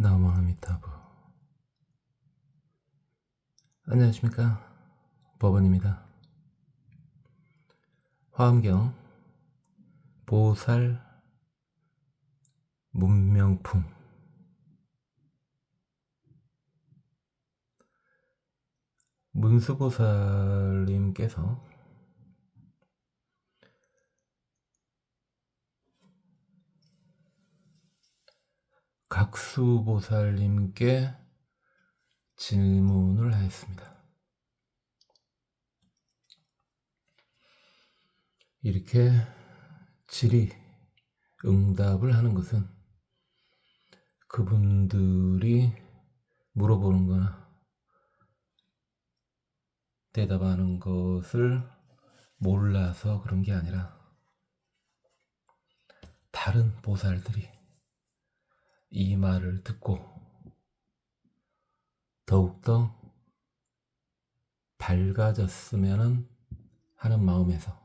나무아미타부. 안녕하십니까, 법원입니다. 화엄경 보살 문명품. 문수보살님께서 각수보살님께 질문을 하였습니다. 이렇게 질의응답을 하는 것은 그분들이 물어보는 거나 대답하는 것을 몰라서 그런 게 아니라 다른 보살들이 이 말을 듣고 더욱더 밝아졌으면 하는 마음에서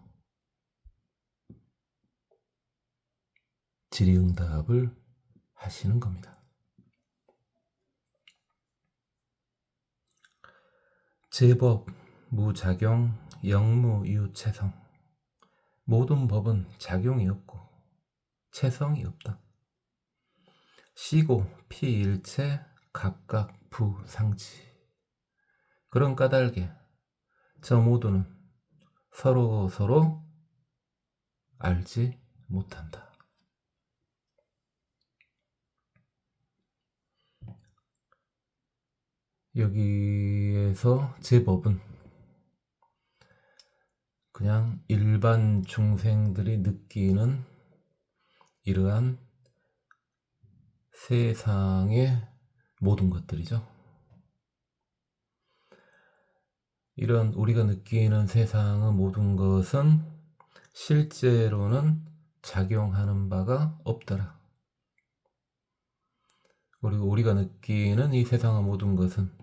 질의응답을 하시는 겁니다. 제법, 무작용, 영무유체성. 모든 법은 작용이 없고 체성이 없다. 시고 피일체 각각 부상치. 그런 까닭에 저 모두는 서로 알지 못한다. 여기에서 제법은 그냥 일반 중생들이 느끼는 이러한 세상의 모든 것들이죠. 이런 우리가 느끼는 세상의 모든 것은 실제로는 작용하는 바가 없더라. 그리고 우리가 느끼는 이 세상의 모든 것은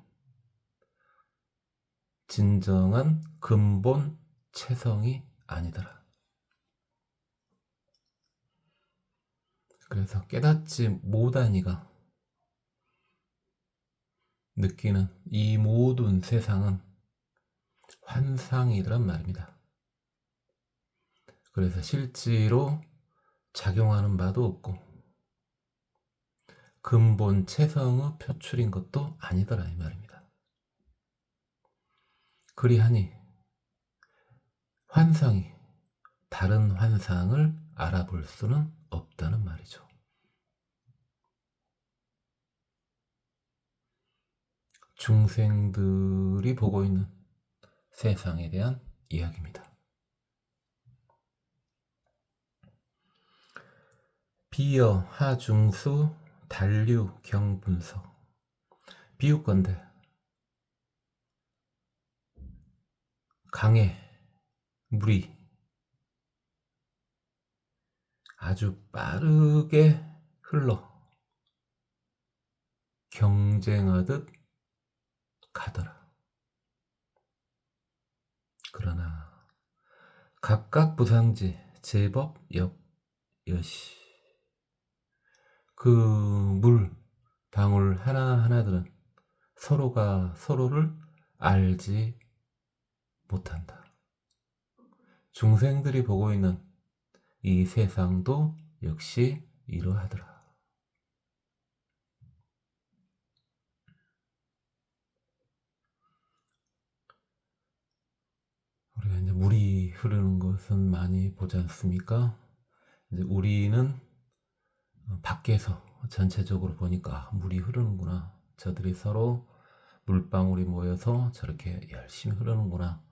진정한 근본 체성이 아니더라. 그래서 깨닫지 못하니가 느끼는 이 모든 세상은 환상이란 말입니다. 그래서 실제로 작용하는 바도 없고 근본 체성의 표출인 것도 아니더라 이 말입니다. 그리하니 환상이 다른 환상을 알아볼 수는 없다는 말이죠. 중생들이 보고 있는 세상에 대한 이야기입니다. 비여 하중수 단류 경분서. 비유건대 강에 물이 아주 빠르게 흘러 경쟁하듯 가더라. 그러나 각각 부상지 제법 여시. 그 물 방울 하나하나들은 서로가 서로를 알지 못한다. 중생들이 보고 있는 이 세상도 역시 이러하더라. 우리가 이제 물이 흐르는 것은 많이 보지 않습니까? 이제 우리는 밖에서 전체적으로 보니까 물이 흐르는구나. 저들이 서로 물방울이 모여서 저렇게 열심히 흐르는구나.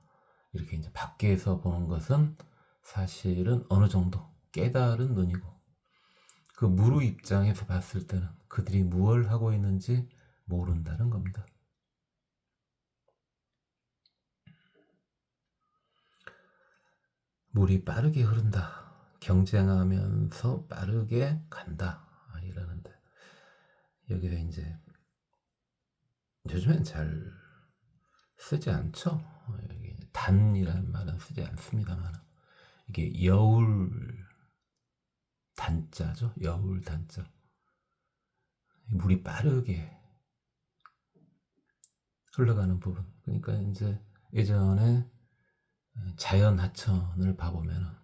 이렇게 이제 밖에서 보는 것은 사실은 어느 정도 깨달은 눈이고, 그 무루 입장에서 봤을 때는 그들이 무엇을 하고 있는지 모른다는 겁니다. 물이 빠르게 흐른다. 경쟁하면서 빠르게 간다. 이러는데 여기서 이제 요즘엔 잘 쓰지 않죠. 여기 단이라는 말은 쓰지 않습니다만 이게 여울 단자죠. 여울 단자. 물이 빠르게 흘러가는 부분. 그러니까 이제 예전에 자연 하천을 봐보면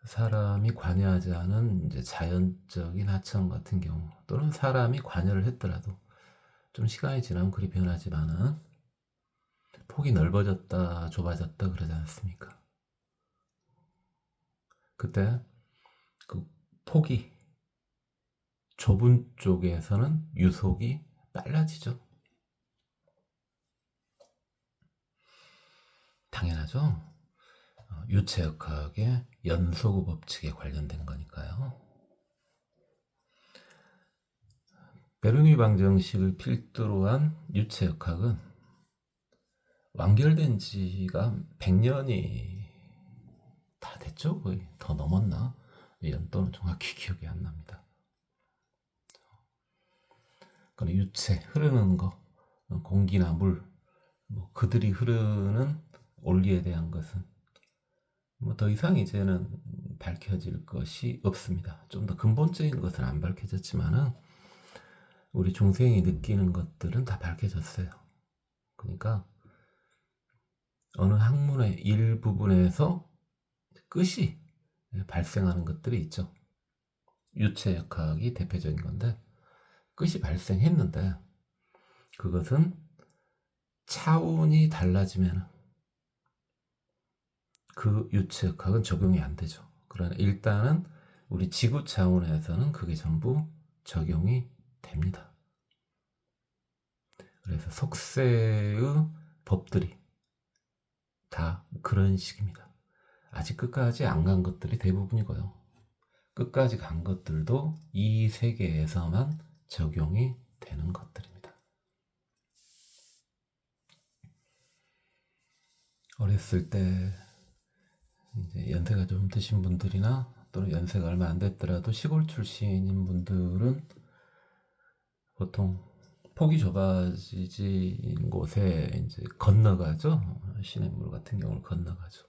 사람이 관여하지 않은 이제 자연적인 하천 같은 경우, 또는 사람이 관여를 했더라도 좀 시간이 지나면 그리 변하지만은 폭이 넓어졌다 좁아졌다 그러지 않습니까? 그때 그 폭이 좁은 쪽에서는 유속이 빨라지죠. 당연하죠. 유체역학의 연소구 법칙에 관련된 거니까요. 베르누이 방정식을 필두로 한 유체역학은 완결된 지가 100년이 다 됐죠? 거의 더 넘었나? 연도는 정확히 기억이 안 납니다. 유체, 흐르는 거, 공기나 물, 그들이 흐르는 원리에 대한 것은 더 이상 이제는 밝혀질 것이 없습니다. 좀 더 근본적인 것은 안 밝혀졌지만은 우리 중생이 느끼는 것들은 다 밝혀졌어요. 그러니까 어느 학문의 일부분에서 끝이 발생하는 것들이 있죠. 유체역학이 대표적인 건데, 끝이 발생했는데 그것은 차원이 달라지면 그 유체역학은 적용이 안 되죠. 그러나 일단은 우리 지구 차원에서는 그게 전부 적용이 됩니다. 그래서 속세의 법들이 다 그런 식입니다. 아직 끝까지 안 간 것들이 대부분이고요. 끝까지 간 것들도 이 세계에서만 적용이 되는 것들입니다. 어렸을 때 이제 연세가 좀 드신 분들이나 또는 연세가 얼마 안 됐더라도 시골 출신인 분들은 보통 폭이 좁아진 곳에 이제 건너가죠. 시냇물 같은 경우를 건너가죠.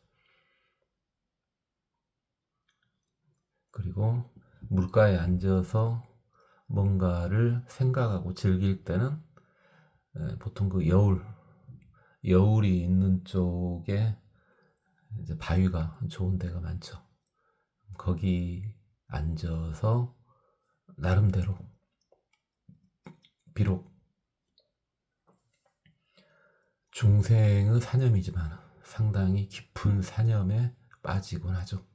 그리고 물가에 앉아서 뭔가를 생각하고 즐길 때는 보통 그 여울이 있는 쪽에 이제 바위가 좋은 데가 많죠. 거기 앉아서 나름대로 비록 중생의 사념이지만 상당히 깊은 사념에 빠지곤 하죠.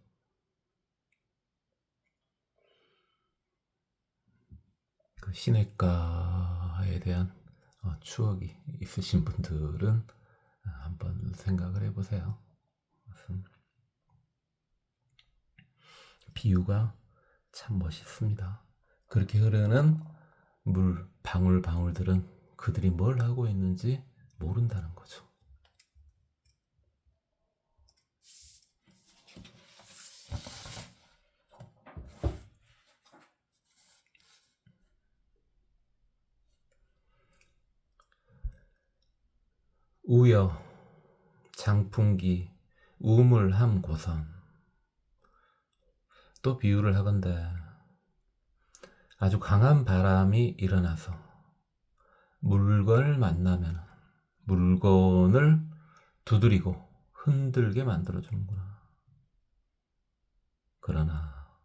그 시냇가에 대한 추억이 있으신 분들은 한번 생각을 해보세요. 비유가 참 멋있습니다. 그렇게 흐르는 물 방울방울들은 그들이 뭘 하고 있는지 모른다는 거죠. 우여, 장풍기, 우물함 고선. 또 비유를 하건대 아주 강한 바람이 일어나서 물건을 만나면 물건을 두드리고 흔들게 만들어주는구나. 그러나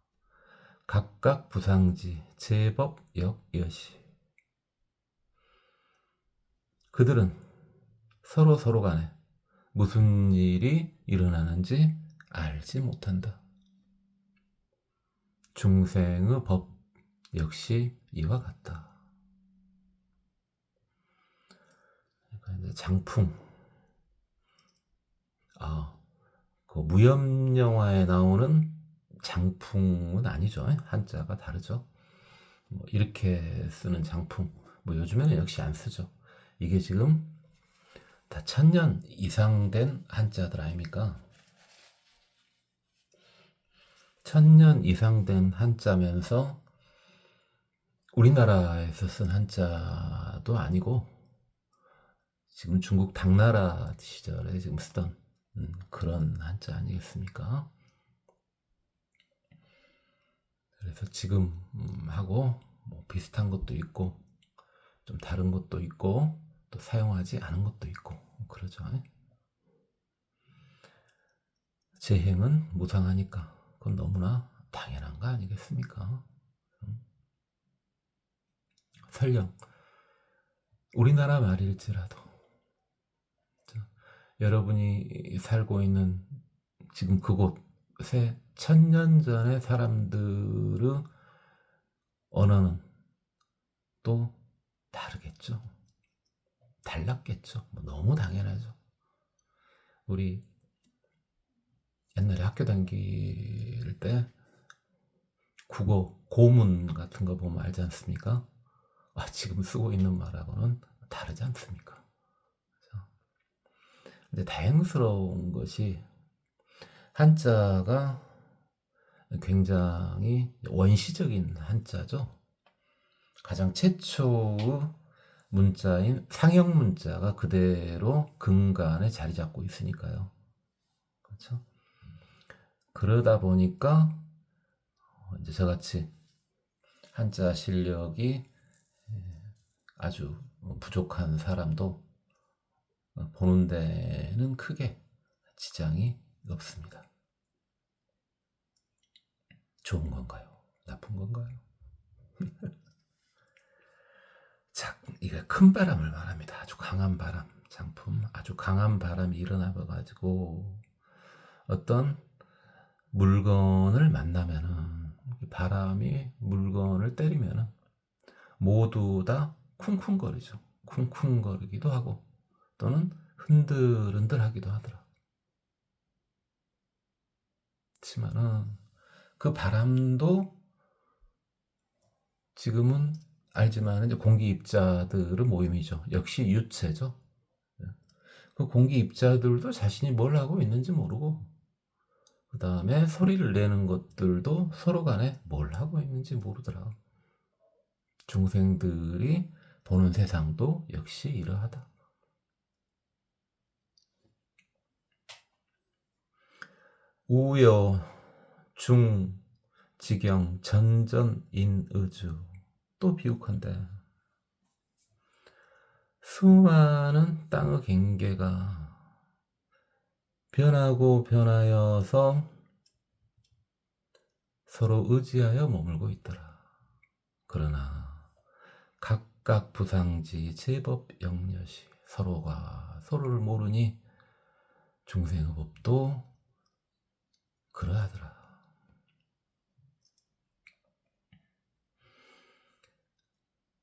각각 부상지 제법 역여시. 그들은 서로 간에 무슨 일이 일어나는지 알지 못한다. 중생의 법 역시 이와 같다. 그러니까 이제 장풍, 그 무협 영화에 나오는 장풍은 아니죠. 한자가 다르죠. 이렇게 쓰는 장풍, 요즘에는 역시 안 쓰죠. 이게 지금 다 1000년 이상 된 한자들 아닙니까? 1000년 이상 된 한자면서 우리나라에서 쓴 한자도 아니고 지금 중국 당나라 시절에 지금 쓰던 그런 한자 아니겠습니까? 그래서 지금 하고 뭐 비슷한 것도 있고 좀 다른 것도 있고 또 사용하지 않은 것도 있고 그러죠. 재행은 무상하니까 그건 너무나 당연한 거 아니겠습니까? 설령 우리나라 말일지라도 여러분이 살고 있는 지금 그곳에 1000년 전의 사람들의 언어는 또 다르겠죠. 달랐겠죠. 뭐 너무 당연하죠. 우리 옛날에 학교 다닐 때 국어 고문 같은 거 보면 알지 않습니까? 지금 쓰고 있는 말하고는 다르지 않습니까? 근데 다행스러운 것이 한자가 굉장히 원시적인 한자죠. 가장 최초의 문자인 상형 문자가 그대로 근간에 자리 잡고 있으니까요. 그렇죠? 그러다 보니까 이제 저같이 한자 실력이 아주 부족한 사람도 보는 데는 크게 지장이 없습니다. 좋은 건가요? 나쁜 건가요? 자, 이게 큰 바람을 말합니다. 아주 강한 바람, 장풍, 아주 강한 바람이 일어나가지고 어떤 물건을 만나면은 바람이 물건을 때리면은 모두 다 쿵쿵거리죠. 쿵쿵거리기도 하고 또는 흔들흔들하기도 하더라. 그렇지만은 그 바람도 지금은 알지만 이제 공기 입자들의 모임이죠. 역시 유체죠. 그 공기 입자들도 자신이 뭘 하고 있는지 모르고 그 다음에 소리를 내는 것들도 서로 간에 뭘 하고 있는지 모르더라. 중생들이 보는 세상도 역시 이러하다. 우여, 중, 지경, 전전, 인, 의주 또 비옥한데 수많은 땅의 경계가 변하고 변하여서 서로 의지하여 머물고 있더라. 그러나 각각 부상지 제법 영려시 서로가 서로를 모르니 중생의 법도 그러하더라.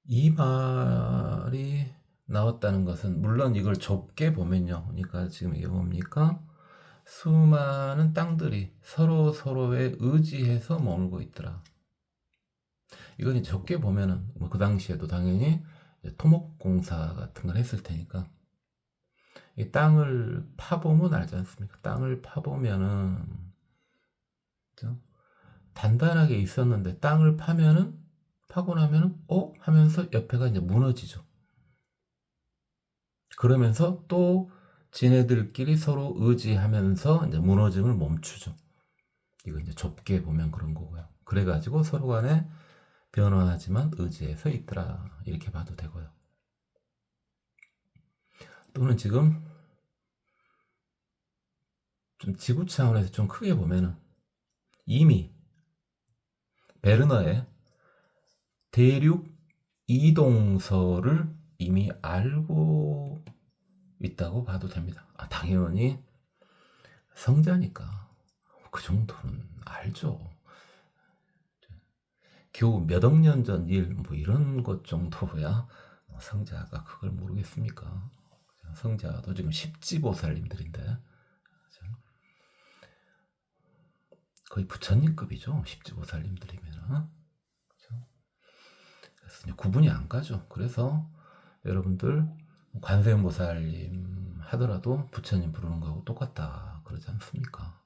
이 말이 나왔다는 것은 물론 이걸 좁게 보면요. 그러니까 지금 이게 뭡니까? 수많은 땅들이 서로 서로에 의지해서 머물고 있더라. 이건 적게 보면은 뭐 그 당시에도 당연히 토목공사 같은 걸 했을 테니까 이 땅을 파보면 알지 않습니까? 땅을 파보면은 그죠? 단단하게 있었는데 땅을 파면은 파고 나면은 하면서 옆에가 이제 무너지죠. 그러면서 또 지네들끼리 서로 의지하면서 이제 무너짐을 멈추죠. 이거 이제 좁게 보면 그런 거고요. 그래가지고 서로 간에 변화하지만 의지해서 있더라. 이렇게 봐도 되고요. 또는 지금 좀 지구 차원에서 좀 크게 보면은 이미 베르너의 대륙 이동설을 이미 알고 있다고 봐도 됩니다. 당연히 성자니까 그 정도는 알죠. 겨우 몇 억 년 전 일, 뭐 이런 것 정도야 성자가 그걸 모르겠습니까? 성자도 지금 십지보살님들인데 거의 부처님급이죠. 십지보살님들이면. 그래서 구분이 안 가죠. 그래서 여러분들 관세음보살님 하더라도 부처님 부르는 거하고 똑같다 그러지 않습니까?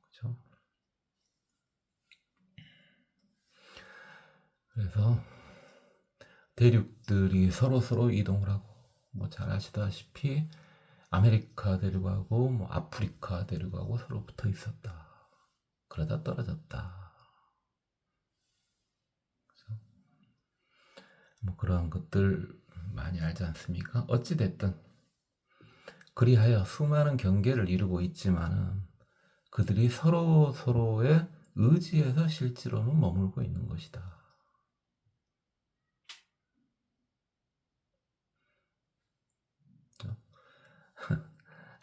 그렇죠? 그래서 대륙들이 서로 이동을 하고 뭐 잘 아시다시피 아메리카 대륙하고 뭐 아프리카 대륙하고 서로 붙어 있었다. 그러다 떨어졌다. 그렇죠? 뭐 그러한 것들 많이 알지 않습니까? 어찌 됐든 그리하여 수많은 경계를 이루고 있지만은 그들이 서로 서로의 의지에서 실제로는 머물고 있는 것이다.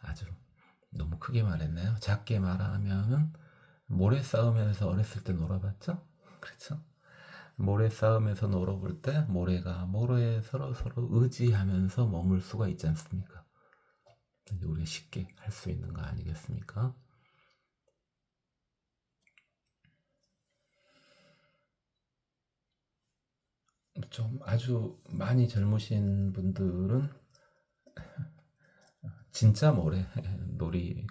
아주 너무 크게 말했나요? 작게 말하면은 모래 싸움에서 어렸을 때 놀아봤죠? 그렇죠? 모래 싸움에서 놀아볼 때 모래가 모래에 서로 의지하면서 머물 수가 있지 않습니까? 우리가 쉽게 할 수 있는 거 아니겠습니까? 좀 아주 많이 젊으신 분들은 진짜 모래 놀이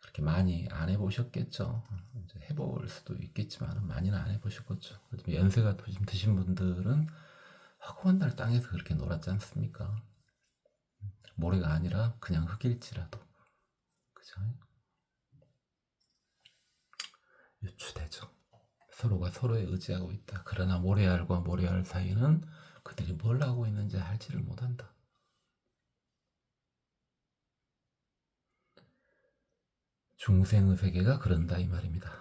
그렇게 많이 안 해보셨겠죠. 이제 해볼 수도 있겠지만 많이는 안 해보셨겠죠. 연세가 좀 드신 분들은 허구한 날 땅에서 그렇게 놀았지 않습니까? 모래가 아니라 그냥 흙일지라도 그죠? 유추되죠. 서로가 서로에 의지하고 있다. 그러나 모래알과 모래알 사이는 그들이 뭘 하고 있는지 알지를 못한다. 중생의 세계가 그런다 이 말입니다.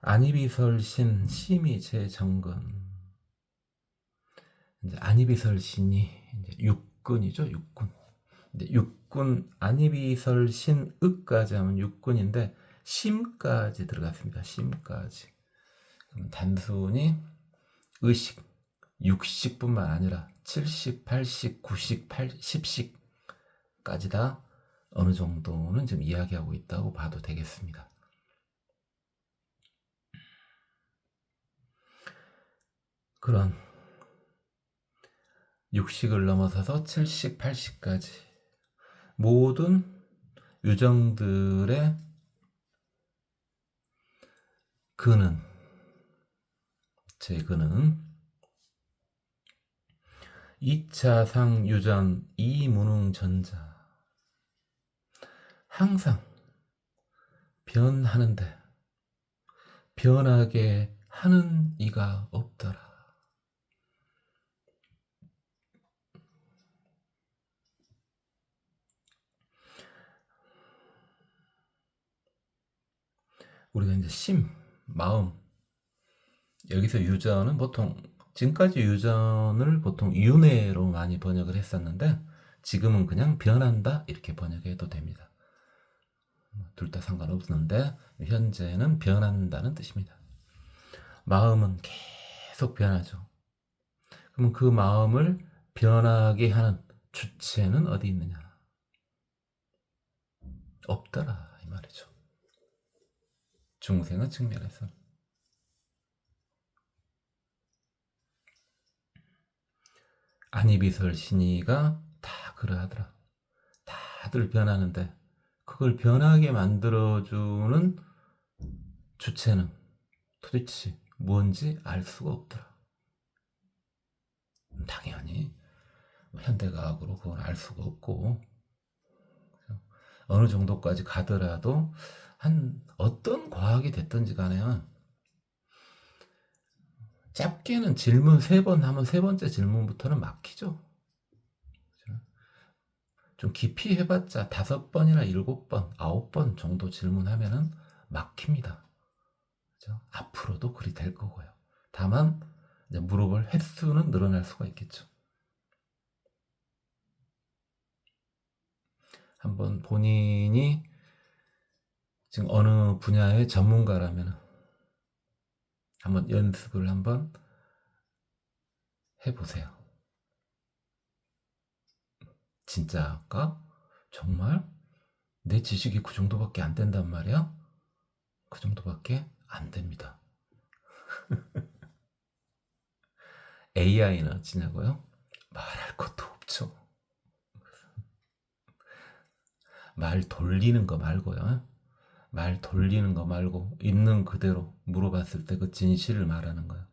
안이비설신 심의제정근. 이제 안이비설신이 이제 육군이죠, 육군. 근데 육군 안이비설신읍까지 하면 육군인데 심까지 들어갔습니다. 심까지. 그럼 단순히 의식, 육식뿐만 아니라 7식, 8식, 9식, 10식까지 다 어느 정도는 지금 이야기하고 있다고 봐도 되겠습니다. 그런 육식을 넘어서서 7식, 8식까지 모든 유정들의 근은, 제 근은 2차상 유전 이무능전자, 항상 변하는데 변하게 하는 이가 없더라. 우리가 이제 심, 마음, 여기서 유전은 보통 지금까지 유전을 보통 윤회로 많이 번역을 했었는데 지금은 그냥 변한다 이렇게 번역해도 됩니다. 둘 다 상관없는데 현재는 변한다는 뜻입니다. 마음은 계속 변하죠. 그럼 그 마음을 변하게 하는 주체는 어디 있느냐? 없더라 이 말이죠. 중생의 측면에서. 안이비설 신이가 다 그러하더라. 다들 변하는데 그걸 변하게 만들어주는 주체는 도대체 뭔지 알 수가 없더라. 당연히 현대과학으로 그걸 알 수가 없고 어느 정도까지 가더라도 한 어떤 과학이 됐든지 간에요. 짧게는 질문 3번 하면 세 번째 질문부터는 막히죠. 좀 깊이 해봤자 5번이나 7번, 9번 정도 질문하면은 막힙니다. 그죠? 앞으로도 그리 될 거고요. 다만 이제 물어볼 횟수는 늘어날 수가 있겠죠. 한번 본인이 지금 어느 분야의 전문가라면 한번 연습을 한번 해보세요. 진짜일까? 정말? 내 지식이 그 정도밖에 안 된단 말이야? 그 정도밖에 안 됩니다. AI는 어찌냐고요? 말할 것도 없죠. 말 돌리는 거 말고요. 말 돌리는 거 말고 있는 그대로 물어봤을 때 그 진실을 말하는 거예요.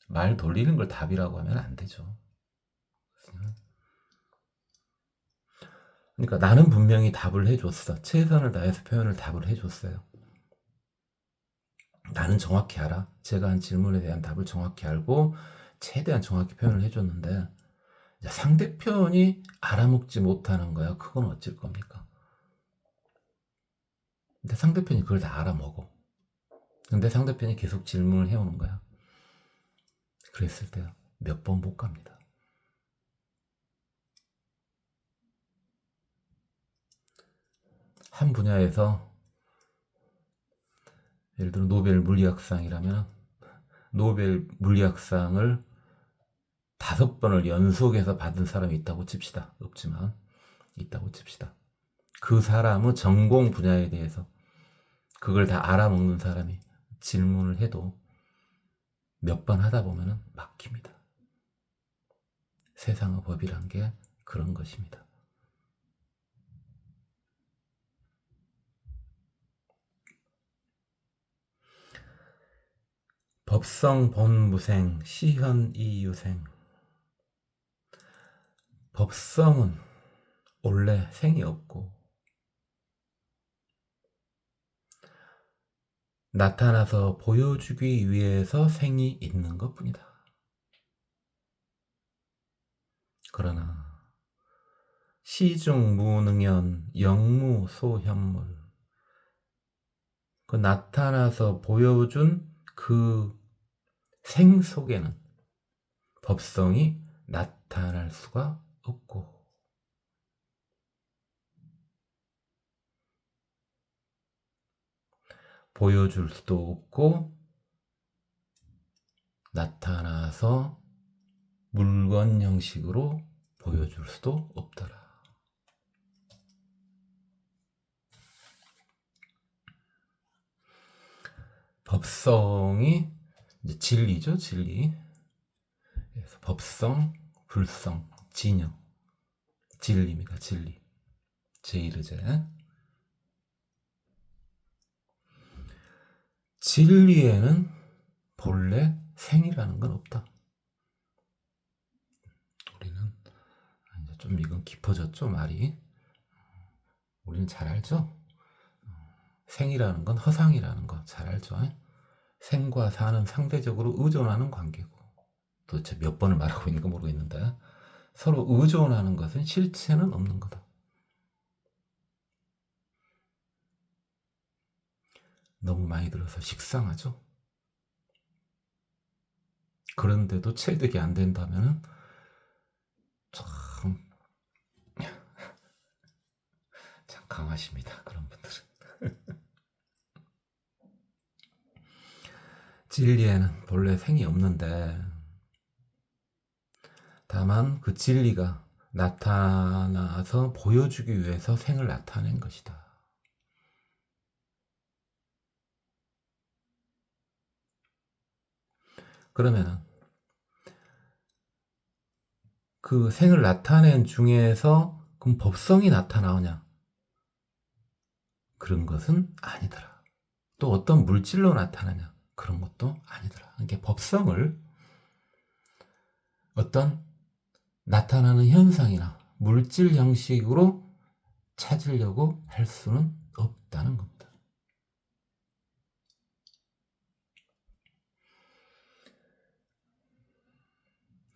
말 돌리는 걸 답이라고 하면 안 되죠. 그러니까 나는 분명히 답을 해줬어. 최선을 다해서 표현을 답을 해줬어요. 나는 정확히 알아. 제가 한 질문에 대한 답을 정확히 알고 최대한 정확히 표현을 해줬는데 상대편이 알아먹지 못하는 거야. 그건 어쩔 겁니까? 근데 상대편이 그걸 다 알아먹어. 근데 상대편이 계속 질문을 해오는 거야. 그랬을 때 몇 번 못 갑니다. 한 분야에서 예를 들어 노벨 물리학상이라면 노벨 물리학상을 5번을 연속해서 받은 사람이 있다고 칩시다. 없지만 있다고 칩시다. 그 사람은 전공 분야에 대해서 그걸 다 알아먹는 사람이 질문을 해도 몇 번 하다 보면 막힙니다. 세상의 법이란 게 그런 것입니다. 법성 본무생 시현 이유생. 법성은 원래 생이 없고 나타나서 보여주기 위해서 생이 있는 것뿐이다. 그러나 시중무능연 영무소현물, 그 나타나서 보여준 그 생 속에는 법성이 나타날 수가 없고 보여줄 수도 없고 나타나서 물건 형식으로 보여줄 수도 없더라. 법성이 이제 진리죠, 진리. 그래서 법성, 불성, 진영, 진리입니다, 진리. 제1의제. 진리에는 본래 생이라는 건 없다. 우리는 이제 좀 이건 깊어졌죠, 말이. 우리는 잘 알죠. 생이라는 건 허상이라는 거 잘 알죠. 생과 사는 상대적으로 의존하는 관계고, 도대체 몇 번을 말하고 있는 가 모르겠는데 서로 의존하는 것은 실체는 없는 거다. 너무 많이 들어서 식상하죠. 그런데도 체득이 안 된다면 참 강하십니다, 그런 분들은. 진리에는 본래 생이 없는데 다만 그 진리가 나타나서 보여주기 위해서 생을 나타낸 것이다. 그러면은 그 생을 나타낸 중에서 그럼 법성이 나타나오냐? 그런 것은 아니더라. 또 어떤 물질로 나타나냐? 그런 것도 아니더라. 그러니까 법성을 어떤 나타나는 현상이나 물질 형식으로 찾으려고 할 수는 없다는 겁니다.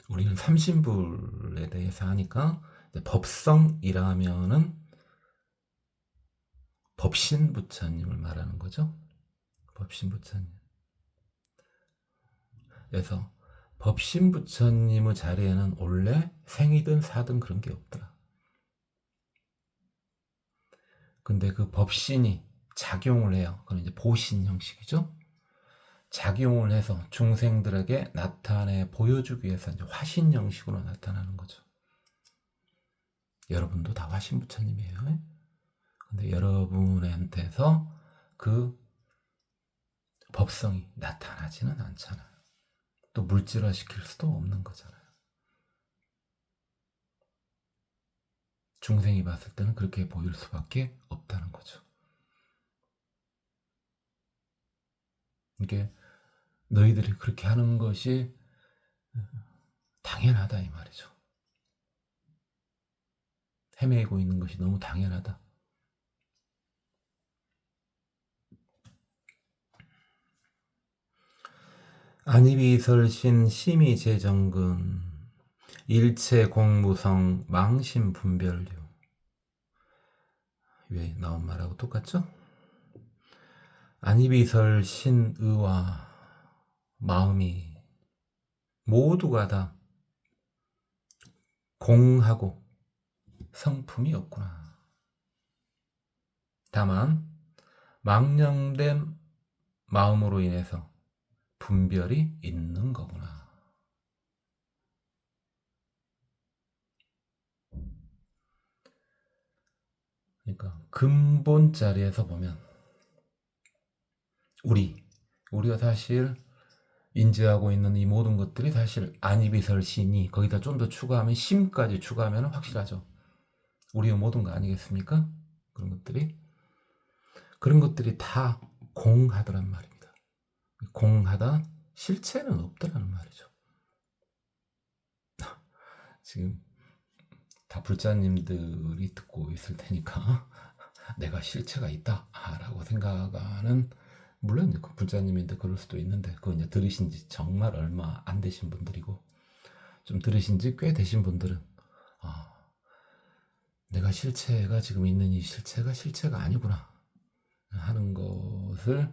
우리는 삼신불에 대해서 하니까 법성이라면은 법신부처님을 말하는 거죠. 법신부처님. 그래서 법신부처님의 자리에는 원래 생이든 사든 그런 게 없더라. 근데 그 법신이 작용을 해요. 그건 이제 보신 형식이죠. 작용을 해서 중생들에게 나타내 보여주기 위해서 이제 화신 형식으로 나타나는 거죠. 여러분도 다 화신부처님이에요. 근데 여러분한테서 그 법성이 나타나지는 않잖아요. 또 물질화 시킬 수도 없는 거잖아요. 중생이 봤을 때는 그렇게 보일 수밖에 없다는 거죠. 이게 너희들이 그렇게 하는 것이 당연하다 이 말이죠. 헤매고 있는 것이 너무 당연하다. 안이비설신 심의재정근 일체공무성 망심분별류. 왜 나온 말하고 똑같죠? 안이비설신의와 마음이 모두가 다 공하고 성품이 없구나. 다만 망령된 마음으로 인해서 분별이 있는 거구나. 그러니까 근본 자리에서 보면 우리가 사실 인지하고 있는 이 모든 것들이 사실 안이비설신이 거기다 좀 더 추가하면 심까지 추가하면 확실하죠. 우리의 모든 거 아니겠습니까? 그런 것들이 다 공하더란 말입니다. 공하다 실체는 없더라는 말이죠. 지금 다 불자님들이 듣고 있을 테니까 내가 실체가 있다라고 생각하는, 물론 그 불자님인데 그럴 수도 있는데 그거 이제 들으신 지 정말 얼마 안 되신 분들이고, 좀 들으신 지 꽤 되신 분들은 내가 실체가 지금 있는 이 실체가 아니구나 하는 것을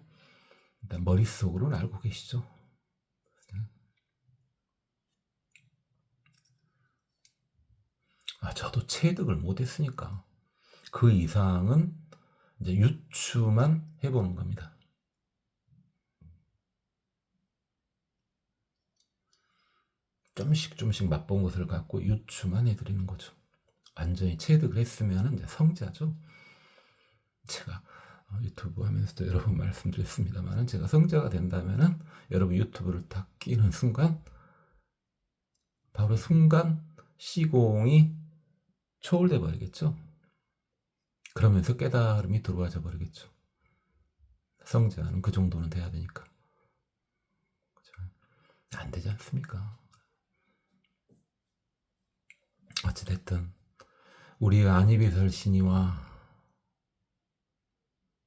일단 머릿속으로는 알고 계시죠. 저도 체득을 못했으니까 그 이상은 이제 유추만 해보는 겁니다. 좀씩 맛본 것을 갖고 유추만 해드리는 거죠. 완전히 체득을 했으면 이제 성자죠. 제가 유튜브 하면서도 여러 번 말씀드렸습니다만, 제가 성자가 된다면은 여러분 유튜브를 딱 끼는 순간 바로 시공이 초월돼 버리겠죠. 그러면서 깨달음이 들어와져 버리겠죠. 성자는 그 정도는 돼야 되니까. 그렇죠? 안 되지 않습니까? 어찌됐든 우리의 안이비설신이와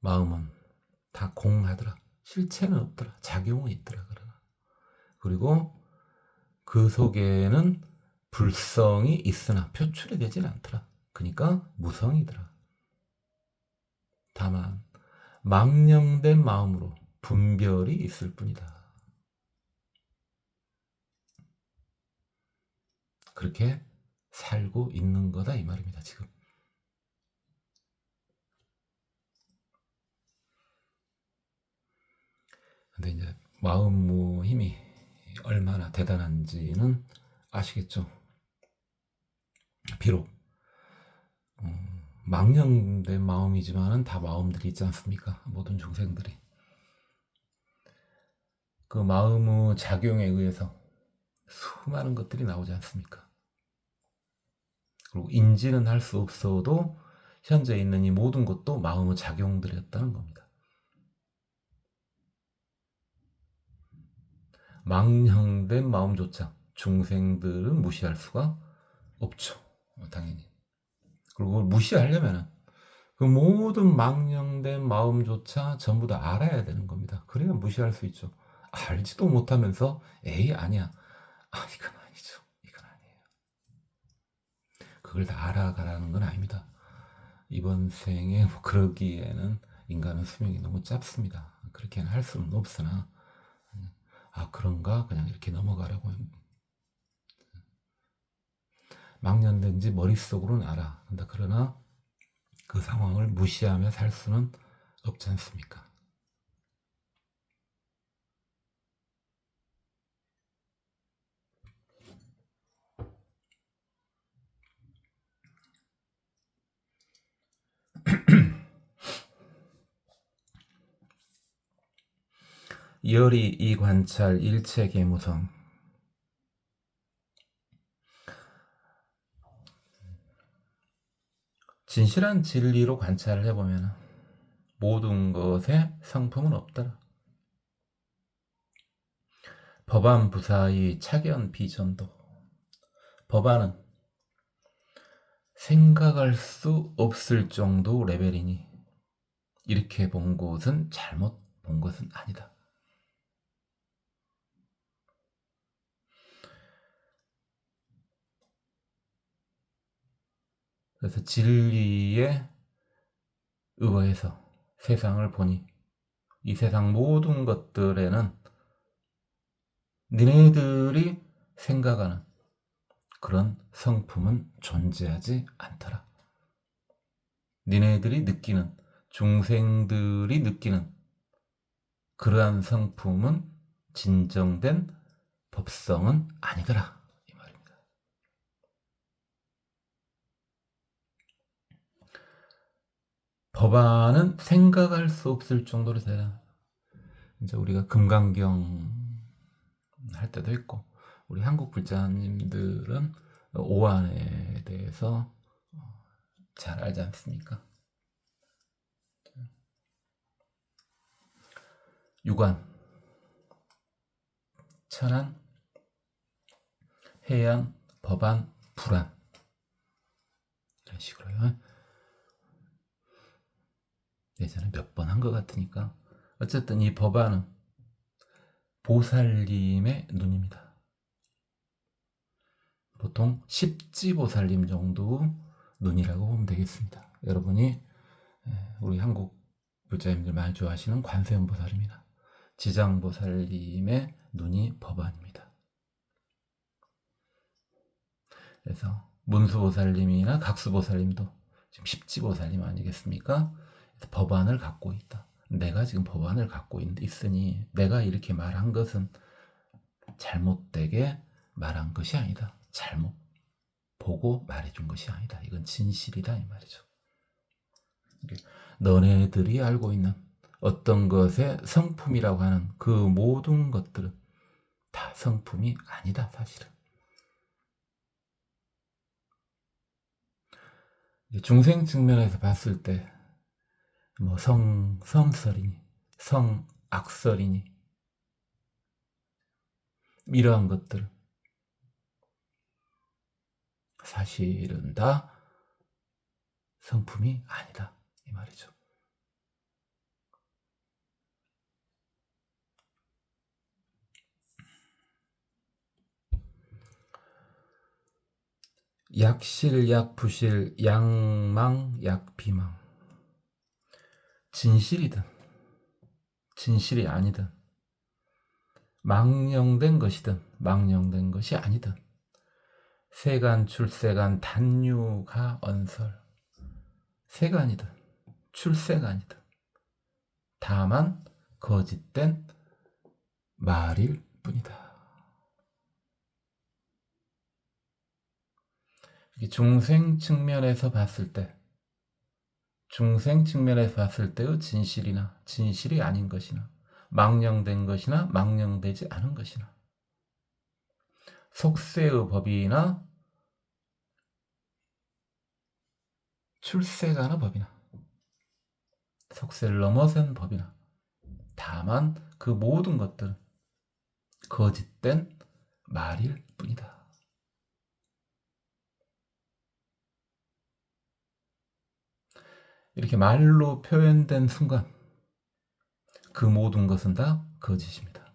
마음은 다 공하더라. 실체는 없더라. 작용은 있더라. 그리고 그 속에는 불성이 있으나 표출이 되진 않더라. 그러니까 무성이더라. 다만 망령된 마음으로 분별이 있을 뿐이다. 그렇게 살고 있는 거다 이 말입니다. 지금. 근데 이제 마음 힘이 얼마나 대단한지는 아시겠죠? 비록 망령된 마음이지만은 다 마음들이 있지 않습니까? 모든 중생들이. 그 마음의 작용에 의해서 수많은 것들이 나오지 않습니까? 그리고 인지는 할 수 없어도 현재 있는 이 모든 것도 마음의 작용들이었다는 겁니다. 망령된 마음조차 중생들은 무시할 수가 없죠. 당연히. 그리고 무시하려면은 그 모든 망령된 마음조차 전부 다 알아야 되는 겁니다. 그래야 무시할 수 있죠. 알지도 못하면서 에이 아니야. 이건 아니죠. 이건 아니에요. 그걸 다 알아가라는 건 아닙니다. 이번 생에 그러기에는 인간은 수명이 너무 짧습니다. 그렇게는 할 수는 없으나 그런가 그냥 이렇게 넘어가려고. 망년된지 머릿속으로는 알아. 그러나 그 상황을 무시하며 살 수는 없지 않습니까? 열이 이 관찰 일체계무성. 진실한 진리로 관찰을 해보면 모든 것에 성품은 없더라. 법안 부사의 차견 비전도. 법안은 생각할 수 없을 정도 레벨이니 이렇게 본 것은 잘못 본 것은 아니다. 그래서 진리에 의거해서 세상을 보니 이 세상 모든 것들에는 니네들이 생각하는 그런 성품은 존재하지 않더라. 니네들이 느끼는, 중생들이 느끼는 그러한 성품은 진정된 법성은 아니더라, 이 말입니다. 법안은 생각할 수 없을 정도로 대단. 이제 우리가 금강경 할 때도 있고, 우리 한국 불자님들은 오안에 대해서 잘 알지 않습니까? 유관, 천안, 해안, 법안, 불안, 이런 식으로요. 예전에 몇 번 한 것 같으니까. 어쨌든 이 법안은 보살님의 눈입니다. 보통 십지보살님 정도 눈이라고 보면 되겠습니다. 여러분이 우리 한국 불자님들 많이 좋아하시는 관세음보살입니다. 지장보살님의 눈이 법안입니다. 그래서 문수보살님이나 각수보살님도 지금 십지보살님 아니겠습니까? 법안을 갖고 있다. 내가 지금 법안을 갖고 있으니 내가 이렇게 말한 것은 잘못되게 말한 것이 아니다. 잘못 보고 말해준 것이 아니다. 이건 진실이다, 이 말이죠. 너네들이 알고 있는 어떤 것의 성품이라고 하는 그 모든 것들은 다 성품이 아니다, 사실은. 중생 측면에서 봤을 때 뭐 성설이니 성악설이니 이러한 것들 사실은 다 성품이 아니다, 이 말이죠. 약실, 약부실, 양망, 약비망. 진실이든 진실이 아니든 망령된 것이든 망령된 것이 아니든 세간, 출세간, 단유가 언설. 세간이든 출세간이든 다만 거짓된 말일 뿐이다. 중생 측면에서 봤을 때 의 진실이나 진실이 아닌 것이나 망령된 것이나 망령되지 않은 것이나 속세의 법이나 출세간의 법이나 속세를 넘어선 법이나 다만 그 모든 것들은 거짓된 말일 뿐이다. 이렇게 말로 표현된 순간 그 모든 것은 다 거짓입니다.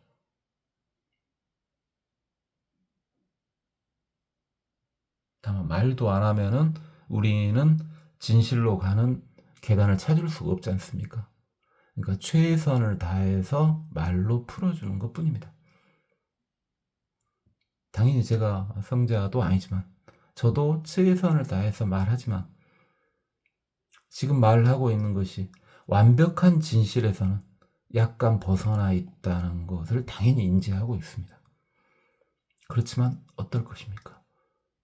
다만 말도 안 하면은 우리는 진실로 가는 계단을 찾을 수가 없지 않습니까? 그러니까 최선을 다해서 말로 풀어주는 것 뿐입니다. 당연히 제가 성자도 아니지만 저도 최선을 다해서 말하지만 지금 말하고 있는 것이 완벽한 진실에서는 약간 벗어나 있다는 것을 당연히 인지하고 있습니다. 그렇지만 어떨 것입니까?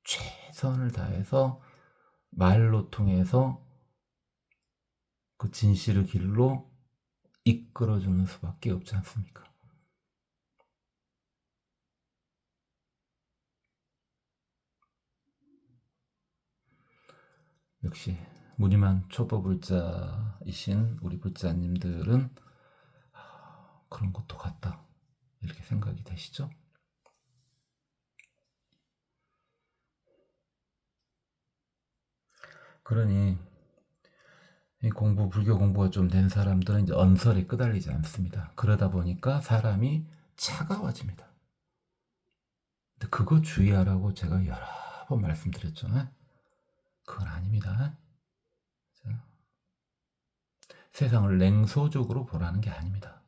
최선을 다해서 말로 통해서 그 진실의 길로 이끌어주는 수밖에 없지 않습니까? 역시 무늬만 초보불자이신 우리 불자님들은 그런 것도 같다, 이렇게 생각이 되시죠? 그러니 이 불교 공부가 좀 된 사람들은 이제 언설에 끄달리지 않습니다. 그러다 보니까 사람이 차가워집니다. 근데 그거 주의하라고 제가 여러 번 말씀드렸잖아요. 그건 아닙니다. 자, 세상을 냉소적으로 보라는 게 아닙니다.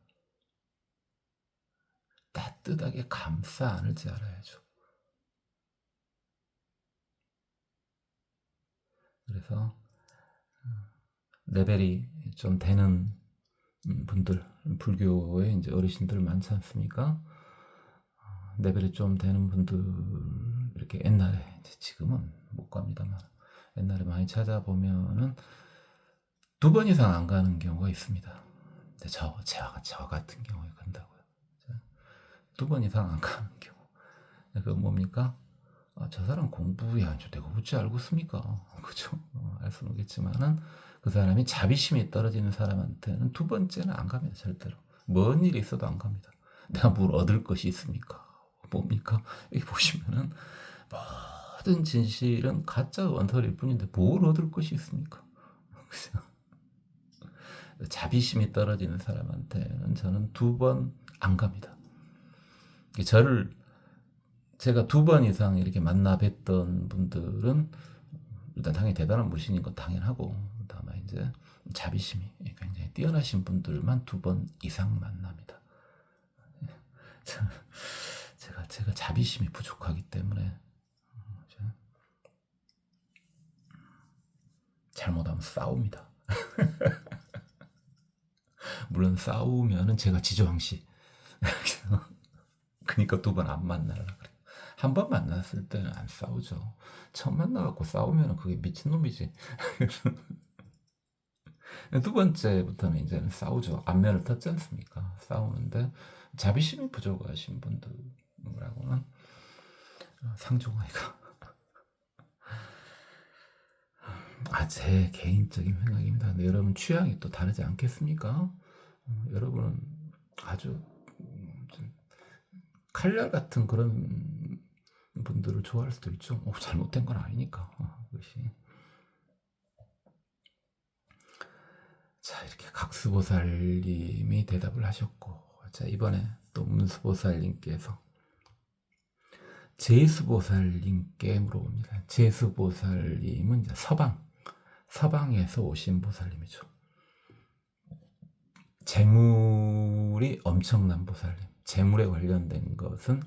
따뜻하게 감싸 안을지 알아야죠. 그래서 레벨이 좀 되는 분들, 불교의 이제 어르신들 많지 않습니까? 레벨이 좀 되는 분들, 이렇게 옛날에, 지금은 못 갑니다만, 옛날에 많이 찾아보면은 2번 이상 안 가는 경우가 있습니다. 근데 저 같은 경우에 간다고요. 2번 이상 안 가는 경우. 그 뭡니까? 저 사람 공부에 안 좋대. 내가 어찌 알고 습니까? 그죠? 알 수는 없겠지만은 그 사람이 자비심이 떨어지는 사람한테는 2번째는 안 갑니다. 절대로. 뭔 일이 있어도 안 갑니다. 내가 뭘 얻을 것이 있습니까? 뭡니까? 여기 보시면은 모든 진실은 가짜 원설일 뿐인데 뭘 얻을 것이 있습니까? 그죠? 자비심이 떨어지는 사람한테는 저는 2번 안 갑니다. 제가 2번 이상 이렇게 만나 뵀던 분들은 일단 당연히 대단한 무신인 건 당연하고, 다만 이제 자비심이 굉장히 뛰어나신 분들만 2번 이상 만납니다. 제가 자비심이 부족하기 때문에 잘못하면 싸웁니다. 물론 싸우면은 제가 지조항시. 그러니까 2번 안 만나라 그래요. 한 번 만났을 때는 안 싸우죠. 처음 만나갖고 싸우면 그게 미친놈이지. 2번째부터는 이제는 싸우죠. 안면을 텄지 않습니까? 싸우는데 자비심이 부족하신 분들하고는 상종하기가 제 개인적인 생각입니다. 근데 여러분 취향이 또 다르지 않겠습니까? 여러분은 아주 칼날 같은 그런 분들을 좋아할 수도 있죠. 잘못된 건 아니니까. 그것이. 자, 이렇게 각수보살님이 대답을 하셨고, 자, 이번에 또 문수보살님께서 제수보살님께 물어봅니다. 제수보살님은 이제 서방에서 오신 보살님이죠. 재물이 엄청난 보살님, 재물에 관련된 것은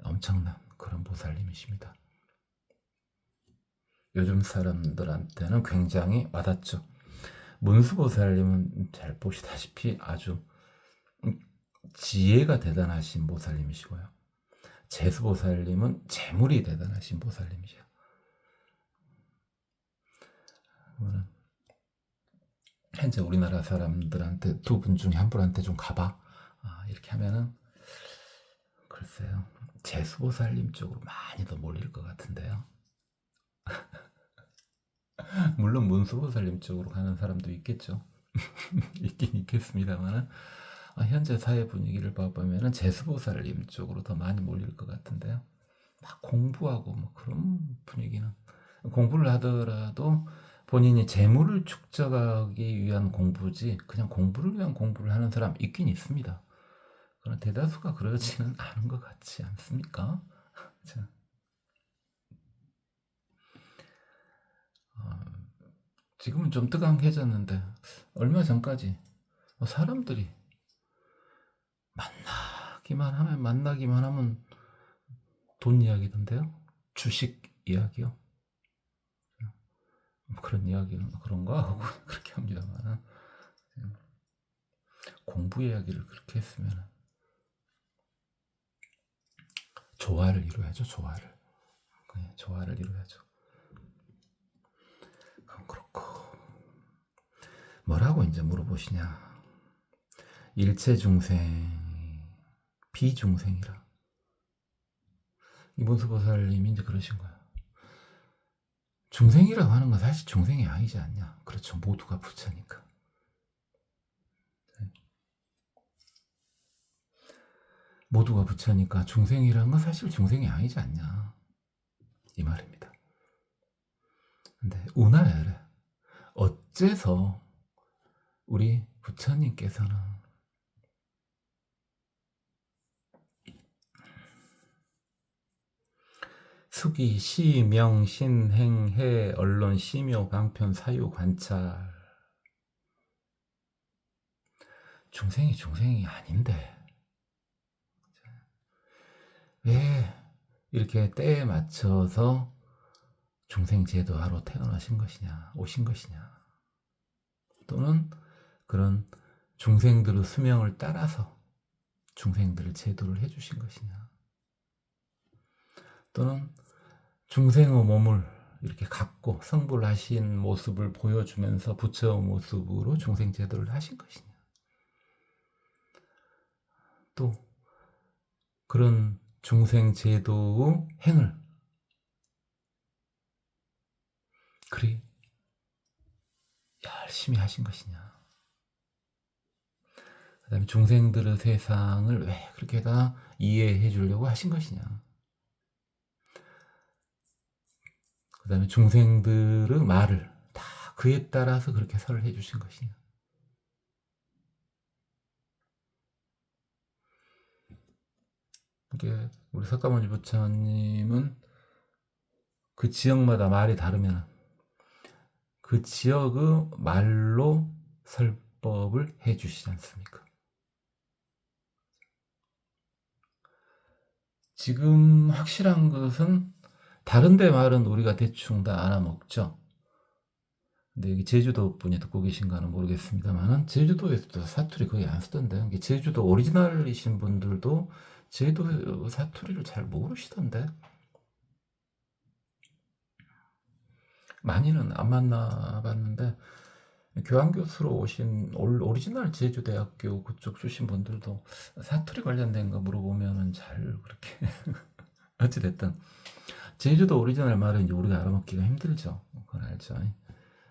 엄청난 그런 보살님이십니다. 요즘 사람들한테는 굉장히 와닿죠. 문수보살님은 잘 보시다시피 아주 지혜가 대단하신 보살님이시고요. 제수보살님은 재물이 대단하신 보살님이죠. 현재 우리나라 사람들한테 2분 중에 한 분한테 좀 가봐, 이렇게 하면은 글쎄요, 제수보살님 쪽으로 많이 더 몰릴 것 같은데요. 물론 문수보살님 쪽으로 가는 사람도 있겠죠. 있긴 있겠습니다만 현재 사회 분위기를 봐보면 제수보살님 쪽으로 더 많이 몰릴 것 같은데요. 막 공부하고 뭐 그런 분위기는, 공부를 하더라도 본인이 재물을 축적하기 위한 공부지 그냥 공부를 위한 공부를 하는 사람 있긴 있습니다. 그러나 대다수가 그러지는 않은 것 같지 않습니까? 자, 지금은 좀 뜨강해졌는데 얼마 전까지 사람들이 만나기만 하면 돈 이야기던데요? 주식 이야기요? 그런 이야기는 그런가 하고 그렇게 합니다만, 공부 이야기를 그렇게 했으면 조화를 이루어야죠. 조화를 이루어야죠. 그럼 그렇고, 뭐라고 이제 물어보시냐? 일체 중생 비중생이라. 이문수보살님이 이제 그러신 거야. 중생이라고 하는 건 사실 중생이 아니지 않냐? 그렇죠. 모두가 부처니까. 모두가 부처니까 중생이라는 건 사실 중생이 아니지 않냐? 이 말입니다. 근데 우나야래. 어째서 우리 부처님께서는 수기, 시, 명, 신, 행, 해, 언론, 시묘, 방편, 사유, 관찰. 중생이 아닌데 왜 이렇게 때에 맞춰서 중생제도하러 태어나신 것이냐, 오신 것이냐, 또는 그런 중생들의 수명을 따라서 중생들을 제도를 해주신 것이냐, 또는 중생의 몸을 이렇게 갖고 성불하신 모습을 보여주면서 부처의 모습으로 중생 제도를 하신 것이냐, 또 그런 중생 제도의 행을 그리 열심히 하신 것이냐, 그 다음에 중생들의 세상을 왜 그렇게 다 이해해 주려고 하신 것이냐, 그 다음에 중생들의 말을 다 그에 따라서 그렇게 설을 해 주신 것이냐. 이게 우리 석가모니 부처님은 그 지역마다 말이 다르면 그 지역의 말로 설법을 해 주시지 않습니까? 지금 확실한 것은 다른 데 말은 우리가 대충 다 알아먹죠. 근데 여기 제주도 분이 듣고 계신가는 모르겠습니다만 제주도에서도 사투리 거의 안 쓰던데, 제주도 오리지널이신 분들도 제주도 사투리를 잘 모르시던데, 많이는 안 만나봤는데 교환교수로 오신 오리지널 제주대학교 그쪽 출신 분들도 사투리 관련된 거 물어보면은 잘 그렇게 어찌됐든 제주도 오리지널 말은 이제 우리가 알아먹기가 힘들죠. 그건 알죠.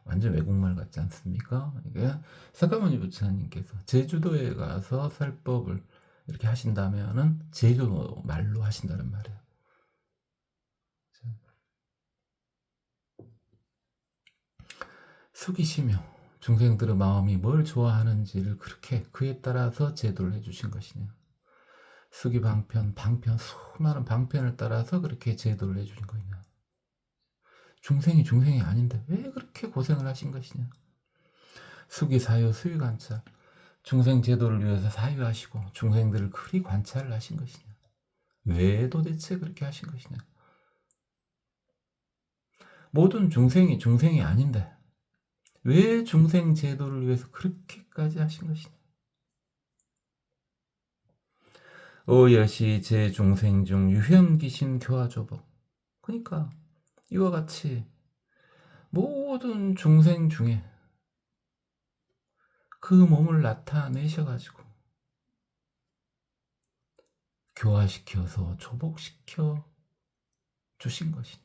완전 외국말 같지 않습니까? 이게 석가모니 부처님께서 제주도에 가서 설법을 이렇게 하신다면은 제주도 말로 하신다는 말이에요. 숙이시며 중생들의 마음이 뭘 좋아하는지를 그렇게 그에 따라서 제도를 해주신 것이냐. 숙이 방편, 수많은 방편을 따라서 그렇게 제도를 해주신 거냐. 중생이 아닌데 왜 그렇게 고생을 하신 것이냐. 숙이 사유, 수유 관찰. 중생 제도를 위해서 사유하시고 중생들을 그리 관찰을 하신 것이냐. 왜 도대체 그렇게 하신 것이냐. 모든 중생이 아닌데 왜 중생 제도를 위해서 그렇게까지 하신 것이냐. 오여시 제중생 중 유현기신 교화조법. 그러니까 이와 같이 모든 중생 중에 그 몸을 나타내셔가지고 교화시켜서 조복시켜 주신 것이냐.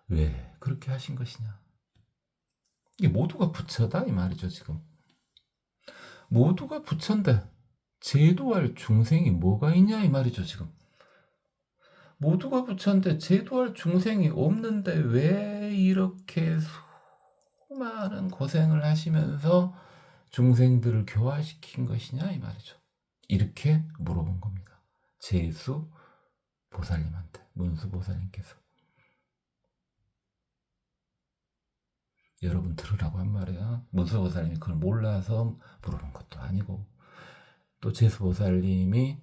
왜 그렇게 하신 것이냐. 이게 모두가 부처다 이 말이죠. 지금 모두가 부처인데 제도할 중생이 뭐가 있냐 이 말이죠. 지금 모두가 부처인데 제도할 중생이 없는데 왜 이렇게 수많은 고생을 하시면서 중생들을 교화시킨 것이냐 이 말이죠. 이렇게 물어본 겁니다. 제수 보살님한테, 문수 보살님께서. 여러분 들으라고 한 말이야. 문수 보살님이 그걸 몰라서 물어본 것도 아니고, 또 제수 보살님이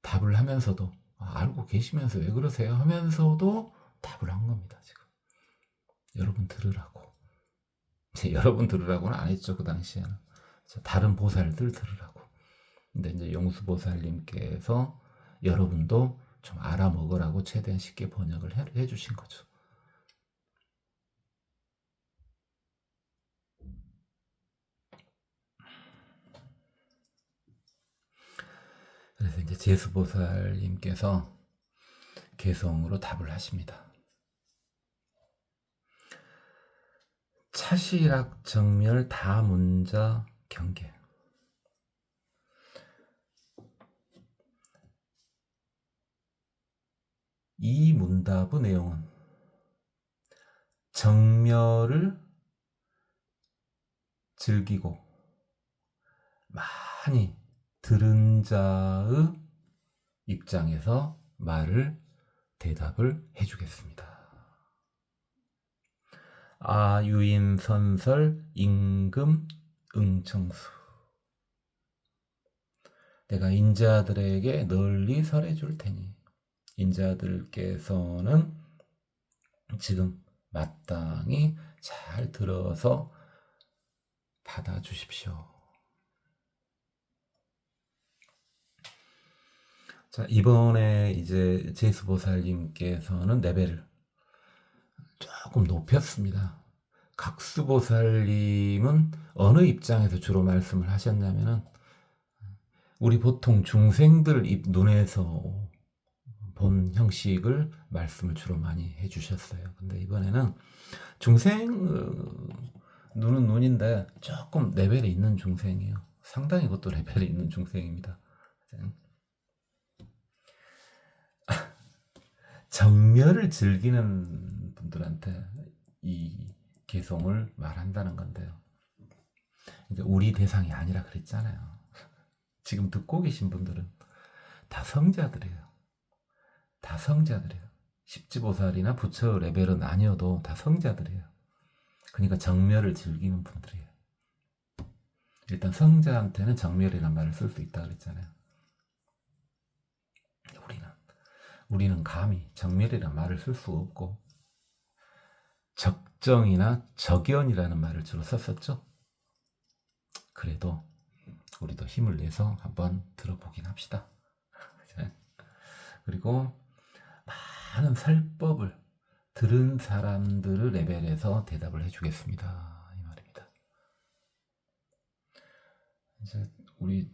답을 하면서도 알고 계시면서 왜 그러세요 하면서도 답을 한 겁니다. 지금 여러분 들으라고. 여러분 들으라고는 안 했죠. 그 당시에는 다른 보살들 들으라고. 근데 이제 용수 보살님께서 여러분도 좀 알아먹으라고 최대한 쉽게 번역을 해주신 거죠. 그래서 이제 제수보살님께서 개성으로 답을 하십니다. 차시락 정멸 다문자 경계. 이 문답의 내용은 정멸을 즐기고 많이 들은 자의 입장에서 대답을 해주겠습니다. 아유인선설 임금 응청수. 내가 인자들에게 널리 설해줄 테니 인자들께서는 지금 마땅히 잘 들어서 받아주십시오. 자, 이번에 이제 제수보살님께서는 레벨을 조금 높였습니다. 각수보살님은 어느 입장에서 주로 말씀을 하셨냐면은 우리 보통 중생들 눈에서 본 형식을 말씀을 주로 많이 해주셨어요. 근데 이번에는 중생 눈은 눈인데 조금 레벨이 있는 중생이에요. 상당히 그것도 레벨이 있는 중생입니다. 정멸을 즐기는 분들한테 이 개성을 말한다는 건데요. 이제 우리 대상이 아니라 그랬잖아요. 지금 듣고 계신 분들은 다 성자들이에요. 다 성자들이에요. 십지보살이나 부처 레벨은 아니어도 다 성자들이에요. 그러니까 정멸을 즐기는 분들이에요. 일단 성자한테는 정멸이라는 말을 쓸 수 있다 그랬잖아요. 우리는 감히 정멸이라는 말을 쓸 수 없고 적정이나 적연이라는 말을 주로 썼었죠. 그래도 우리도 힘을 내서 한번 들어보긴 합시다. 그리고 많은 설법을 들은 사람들의 레벨에서 대답을 해주겠습니다. 이 말입니다. 이제 우리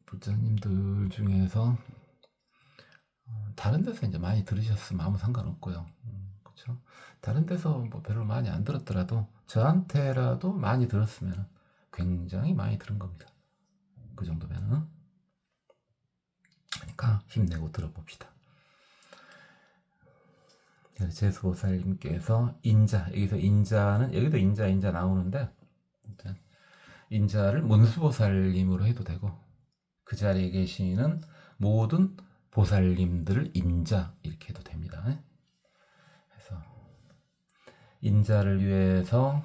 불자님들 중에서 다른 데서 이제 많이 들으셨으면 아무 상관없고요. 그렇죠? 다른 데서 뭐 별로 많이 안 들었더라도 저한테라도 많이 들었으면 굉장히 많이 들은 겁니다. 그 정도면은. 그러니까 힘내고 들어봅시다. 제수보살님께서 인자, 여기서 인자는 여기도 인자 나오는데 인자를 문수보살님으로 해도 되고 그 자리에 계시는 모든 보살님들을 인자 이렇게 해도 됩니다. 그래서 인자를 위해서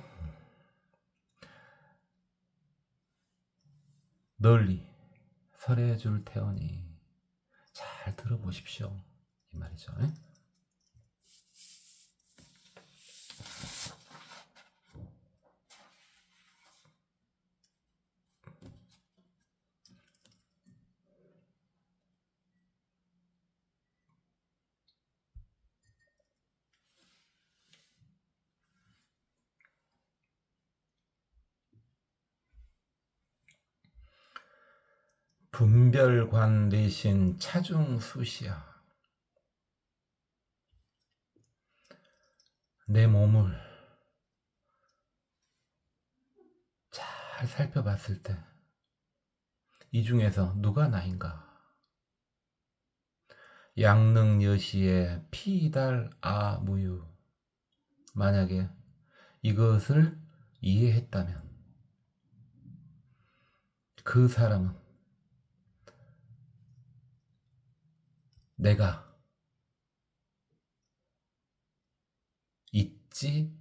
널리 설해줄 테오니 잘 들어보십시오. 이 말이죠. 분별관 대신 차중수시야. 내 몸을 잘 살펴봤을 때 이 중에서 누가 나인가? 양능여시의 피달 아무유. 만약에 이것을 이해했다면 그 사람은 내가 있지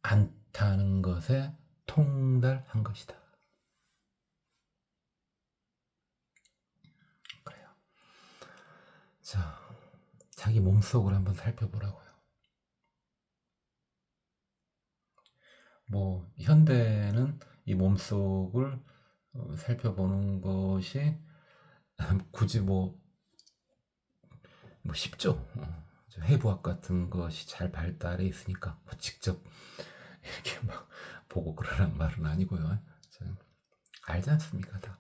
않다는 것에 통달한 것이다. 그래요. 자, 자기 몸속을 한번 살펴보라고요. 뭐 현대는 이 몸속을 살펴보는 것이 굳이 뭐 쉽죠. 해부학 같은 것이 잘 발달해 있으니까 뭐 직접 이렇게 막 보고 그러란 말은 아니고요. 알지 않습니까 다.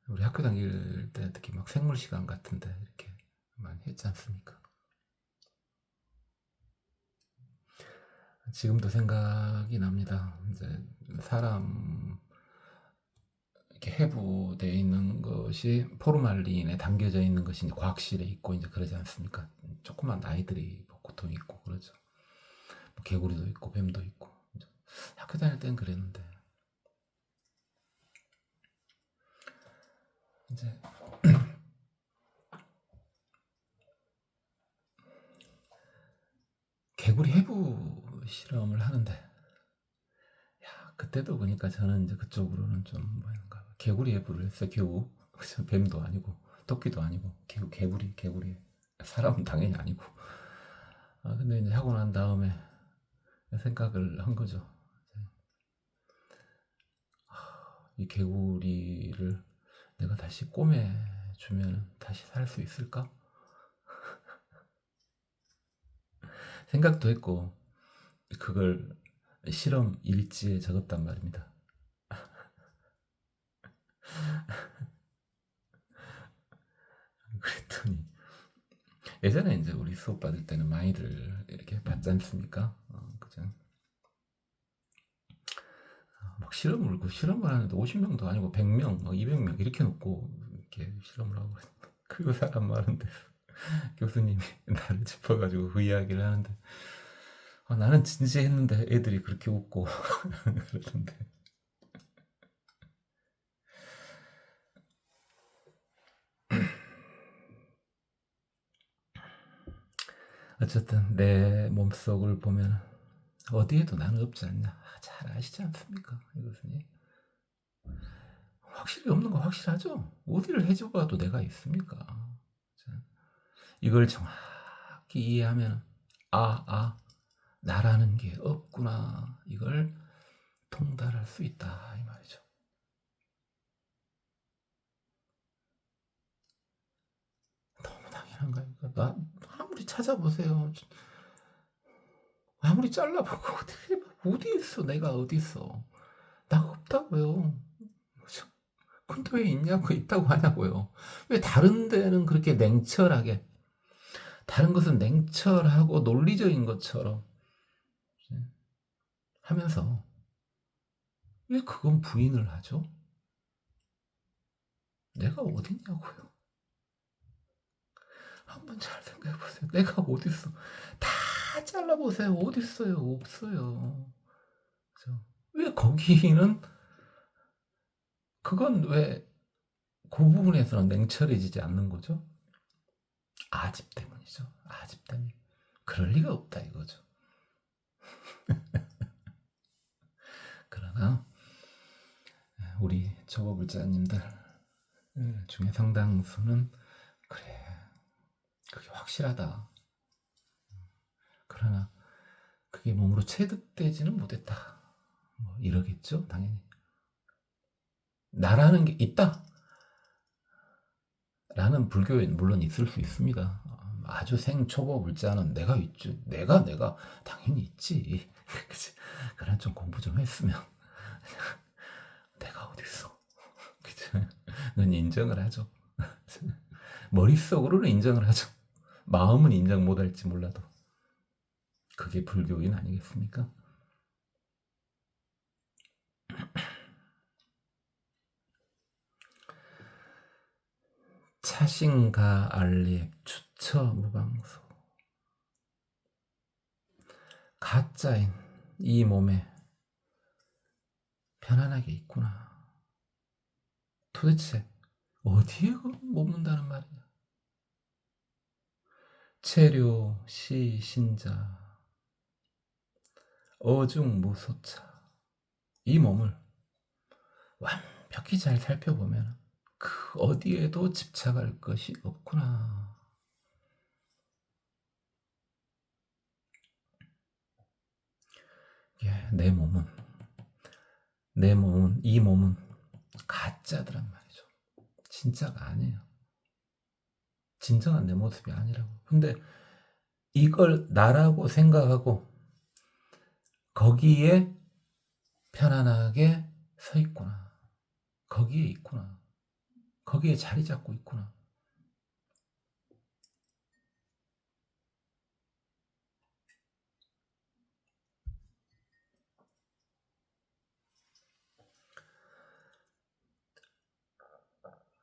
우리 학교 다닐 때 특히 막 생물 시간 같은데 이렇게 많이 했지 않습니까? 지금도 생각이 납니다. 이제 사람 이렇게 해부되어 있는 것이 포르말린에 담겨져 있는 것이 과학실에 있고 이제 그러지 않습니까? 조그만 아이들이 보통 있고 그러죠. 뭐 개구리도 있고 뱀도 있고. 학교 다닐 땐 그랬는데 이제 개구리 해부 실험을 하는데, 야, 그때도 보니까 저는 이제 그쪽으로는 좀 뭐인가 개구리 해부를 했어요. 겨우 그래서 뱀도 아니고 토끼도 아니고 개구리 사람은 당연히 아니고. 근데 이제 하고 난 다음에 생각을 한 거죠. 이 개구리를 내가 다시 꼬매주면 다시 살 수 있을까? 생각도 했고, 그걸 실험 일지에 적었단 말입니다. 그랬더니 예전에 이제 우리 수업 받을 때는 많이들 이렇게 받지 않습니까? 그죠? 막 실험을 하는데 50명도 아니고 100명, 막 200명 이렇게 놓고 이렇게 실험을 하고 그 사람 많은데 교수님이 나를 짚어가지고 그 이야기를 하는데, 나는 진지했는데 애들이 그렇게 웃고 그러던데. 어쨌든 내 몸속을 보면 어디에도 나는 없지 않냐. 잘 아시지 않습니까, 이 교수님? 확실히 없는 거 확실하죠. 어디를 해줘봐도 내가 있습니까? 이걸 정확히 이해하면 나라는 게 없구나, 이걸 통달할 수 있다, 이 말이죠. 너무 당연한 거니까. 나 아무리 찾아보세요, 아무리 잘라보고 어디 있어, 내가 어디 있어. 나 없다고요. 근데 왜 있냐고, 있다고 하냐고요. 왜 다른 데는 그렇게 냉철하게, 다른 것은 냉철하고 논리적인 것처럼 하면서 왜 그건 부인을 하죠? 내가 어딨냐고요. 한번 잘 생각해보세요. 내가 어딨어. 다 잘라보세요. 어딨어요. 없어요. 그죠? 왜 거기는, 그건 왜 그 부분에서는 냉철해지지 않는 거죠? 아집 때문이죠. 아집 때문에. 그럴 리가 없다 이거죠. 그러나 우리 초보불자님들 중에 상당수는 그래, 그게 확실하다. 그러나 그게 몸으로 체득되지는 못했다. 뭐 이러겠죠, 당연히. 나라는 게 있다 라는 불교에 물론 있을 수 있습니다. 아주 생초보 불자는 내가 있지. 내가 당연히 있지. 그치? 그런 좀 공부 좀 했으면 내가 어디 있어. 그건 인정을 하죠. 머릿속으로는 인정을 하죠. 마음은 인정 못할지 몰라도. 그게 불교인 아니겠습니까? 차신가 알리액 추처 무방소. 가짜인 이 몸에 편안하게 있구나. 도대체 어디에 머문다는 말이냐. 체류 시 신자 어중무소차. 이 몸을 완벽히 잘 살펴보면 그 어디에도 집착할 것이 없구나. 예, 이 몸은 가짜더란 말이죠. 진짜가 아니에요. 진정한 내 모습이 아니라고. 근데 이걸 나라고 생각하고 거기에 편안하게 서 있구나. 거기에 있구나. 거기에 자리 잡고 있구나.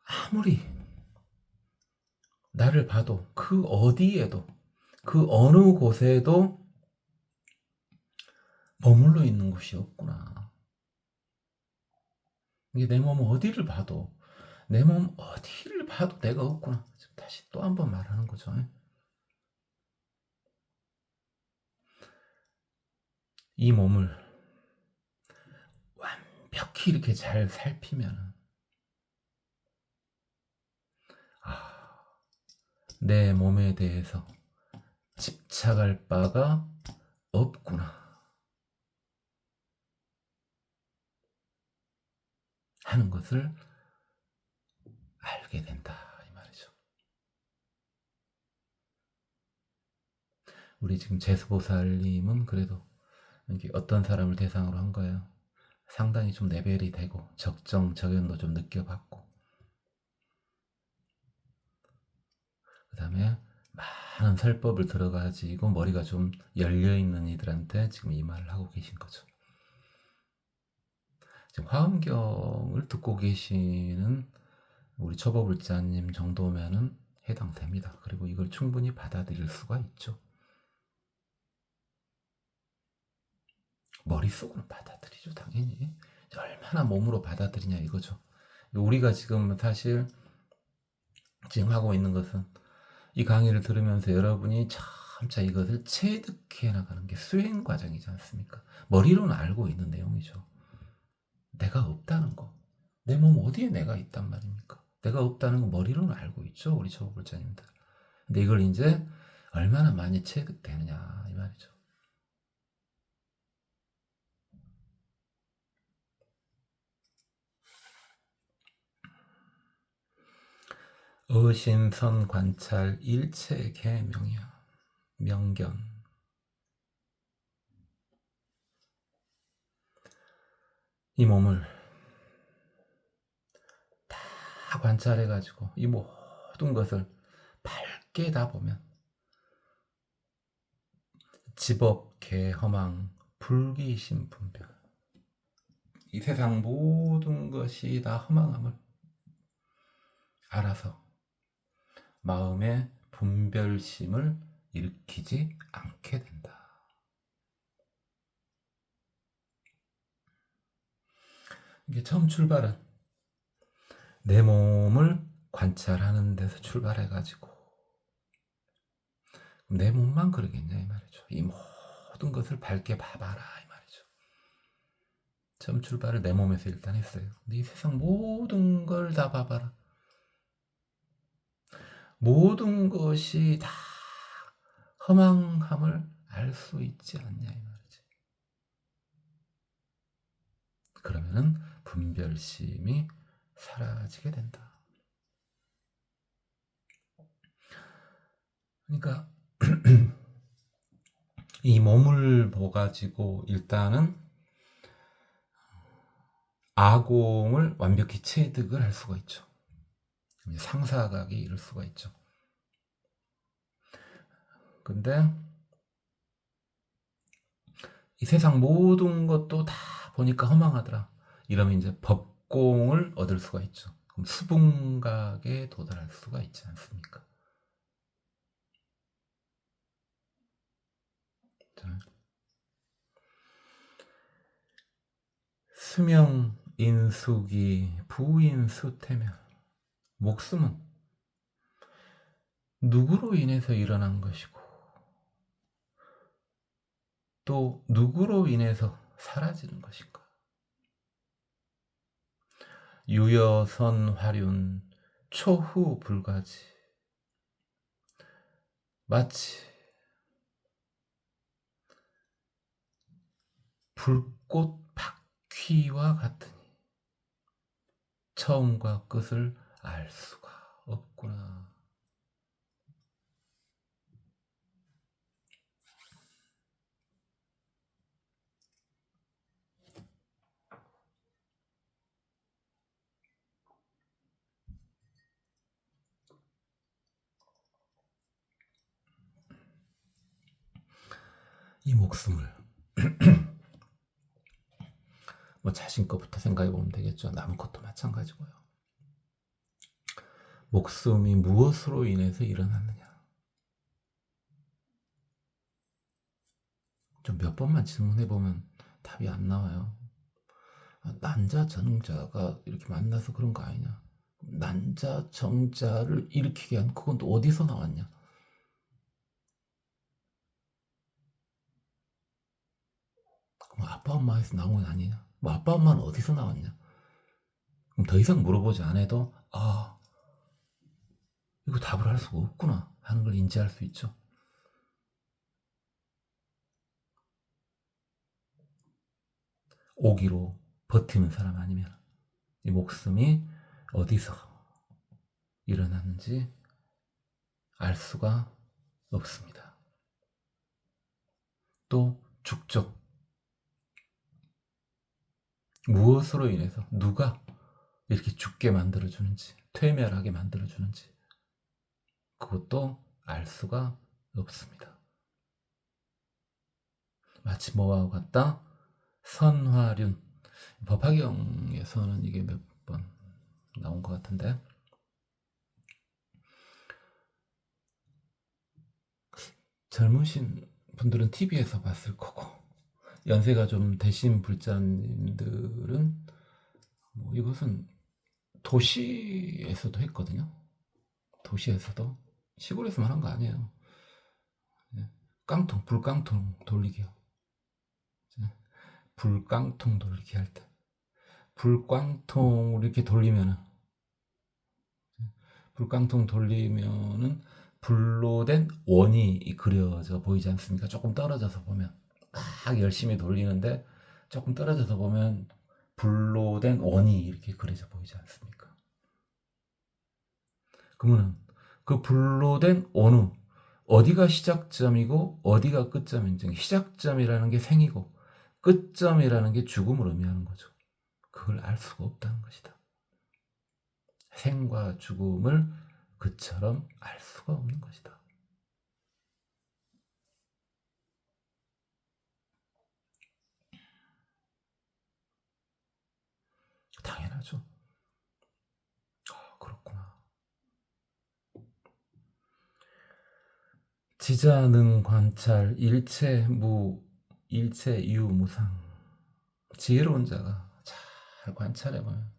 아무리 나를 봐도 그 어디에도, 그 어느 곳에도 머물러 있는 곳이 없구나. 이게 내 몸 어디를 봐도 내가 없구나. 다시 또 한 번 말하는 거죠. 이 몸을 완벽히 이렇게 잘 살피면 내 몸에 대해서 집착할 바가 없구나 하는 것을 알게 된다 이 말이죠. 우리 지금 제수보살님은 그래도 이렇게 어떤 사람을 대상으로 한 거예요. 상당히 좀 레벨이 되고 적정적연도 좀 느껴봤고, 그 다음에 많은 설법을 들어가지고 머리가 좀 열려있는 이들한테 지금 이 말을 하고 계신 거죠. 지금 화엄경을 듣고 계시는 우리 초보불자님 정도면은 해당됩니다. 그리고 이걸 충분히 받아들일 수가 있죠. 머릿속으로 받아들이죠, 당연히. 얼마나 몸으로 받아들이냐 이거죠. 우리가 지금 사실 지금 하고 있는 것은 이 강의를 들으면서 여러분이 점차 이것을 체득해 나가는 게 수행 과정이지 않습니까? 머리로는 알고 있는 내용이죠. 내가 없다는 거. 내 몸 어디에 내가 있단 말입니까? 내가 없다는 거 머리로는 알고 있죠, 우리 초보불자님들. 근데 이걸 이제 얼마나 많이 체득되느냐 이 말이죠. 어신선 관찰 일체 개명이야. 명견. 이 몸을 다 관찰해가지고 이 모든 것을 밝게 다 보면 집업, 개, 허망, 불기심, 분별, 이 세상 모든 것이 다 허망함을 알아서 마음에 분별심을 일으키지 않게 된다. 이게 처음 출발은 내 몸을 관찰하는 데서 출발해가지고 내 몸만 그러겠냐 이 말이죠. 이 모든 것을 밝게 봐봐라 이 말이죠. 처음 출발을 내 몸에서 일단 했어요. 근데 이 세상 모든 걸 다 봐봐라. 모든 것이 다 허망함을 알 수 있지 않냐 이 말이지. 그러면은 분별심이 사라지게 된다. 그러니까 이 몸을 보가지고 일단은 아공을 완벽히 체득을 할 수가 있죠. 상사각이 이룰 수가 있죠. 근데 이 세상 모든 것도 다 보니까 허망하더라. 이러면 이제 법공을 얻을 수가 있죠. 그럼 수분각에 도달할 수가 있지 않습니까? 자, 수명 인수기 부인수태며 목숨은 누구로 인해서 일어난 것이고 또 누구로 인해서 사라지는 것인가? 유여선 화륜 초후 불가지 마치 불꽃 바퀴와 같으니 처음과 끝을 알 수가 없구나. 이 목숨을 뭐 자신 것부터 생각해 보면 되겠죠. 남은 것도 마찬가지고요. 목숨이 무엇으로 인해서 일어났느냐? 좀 몇 번만 질문해 보면 답이 안 나와요. 난자 정자가 이렇게 만나서 그런 거 아니냐? 난자 정자를 일으키게 한 그건 또 어디서 나왔냐? 아빠 엄마에서 나온 건 아니냐? 뭐 아빠 엄마는 어디서 나왔냐? 그럼 더 이상 물어보지 않아도 이거 답을 할 수가 없구나 하는 걸 인지할 수 있죠. 오기로 버티는 사람 아니면 이 목숨이 어디서 일어났는지 알 수가 없습니다. 또 죽죠. 무엇으로 인해서 누가 이렇게 죽게 만들어주는지, 퇴멸하게 만들어주는지 그것도 알 수가 없습니다. 마치 뭐와 같다? 선화륜. 법화경에서는 이게 몇 번 나온 것 같은데, 젊으신 분들은 TV에서 봤을 거고, 연세가 좀 되신 불자님들은 뭐 이것은 도시에서도 했거든요. 도시에서도. 시골에서만 한 거 아니에요. 불깡통 돌리기요. 불깡통 돌리기 할 때. 불깡통을 이렇게 돌리면은, 불깡통 돌리면은 불로 된 원이 그려져 보이지 않습니까? 조금 떨어져서 보면. 막 열심히 돌리는데 조금 떨어져서 보면 불로 된 원이 이렇게 그려져 보이지 않습니까? 그러면 그 불로 된 원은 어디가 시작점이고 어디가 끝점인지, 시작점이라는 게 생이고 끝점이라는 게 죽음을 의미하는 거죠. 그걸 알 수가 없다는 것이다. 생과 죽음을 그처럼 알 수가 없는 것이다. 당연하죠. 그렇구나. 지자능 관찰 일체 유무상. 지혜로운 자가 잘 관찰해보면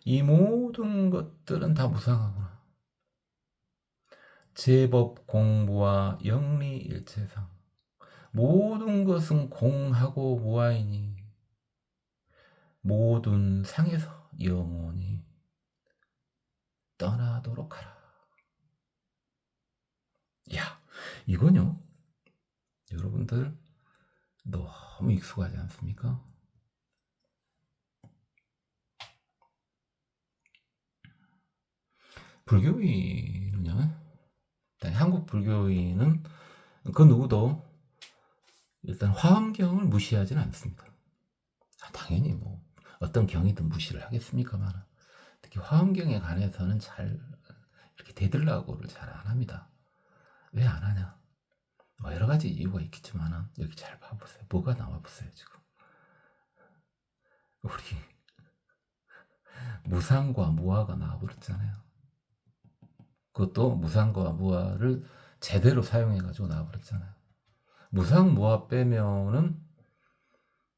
이 모든 것들은 다 무상하구나. 제법 공부와 영리일체상. 모든 것은 공하고 무아이니 모든 상에서 영원히 떠나도록 하라. 야, 이건요, 여러분들 너무 익숙하지 않습니까? 불교인은요, 한국 불교인은 그 누구도 일단 화엄경을 무시하지는 않습니다. 당연히 뭐 어떤 경이든 무시를 하겠습니까만, 특히 화엄경에 관해서는 잘 이렇게 대들라고를 잘 안 합니다. 왜 안 하냐? 뭐 여러 가지 이유가 있겠지만 여기 잘 봐보세요. 뭐가 나와 보세요. 지금 우리 무상과 무아가 나와버렸잖아요. 그것도 무상과 무아를 제대로 사용해가지고 나와버렸잖아요. 무상 무아 빼면은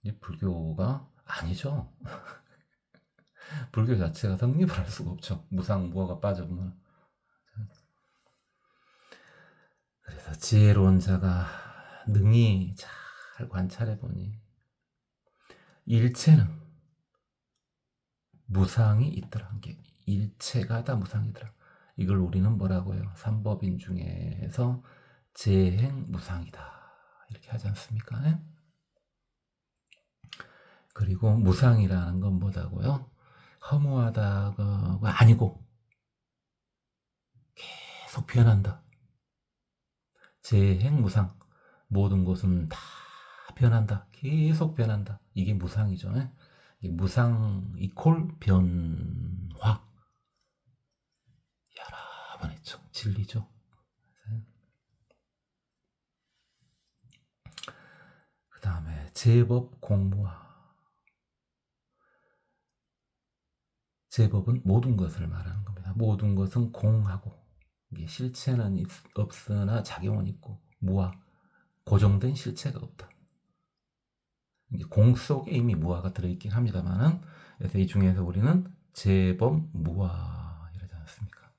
이 불교가 아니죠. 불교 자체가 성립을 할 수가 없죠. 무상 무아가 빠져보면. 그래서 지혜로운 자가 능히 잘 관찰해보니 일체는 무상이 있더라. 이게 일체가 다 무상이더라. 이걸 우리는 뭐라고요? 삼법인 중에서 재행무상이다 이렇게 하지 않습니까? 네? 그리고 무상이라는 건 뭐다고요? 허무하다가 아니고 계속 변한다. 재행무상. 모든 것은 다 변한다. 계속 변한다. 이게 무상이죠. 네? 이게 무상 이콜 변화. 여러 번 했죠. 진리죠. 그 다음에 제법 공무화. 제법은 모든 것을 말하는 겁니다. 모든 것은 공하고, 이게 실체는 없으나 작용은 있고, 무아, 고정된 실체가 없다. 공 속에 이미 무아가 들어있긴 합니다만은, 그래서 이 중에서 우리는 제법 무아 이러지 않습니까?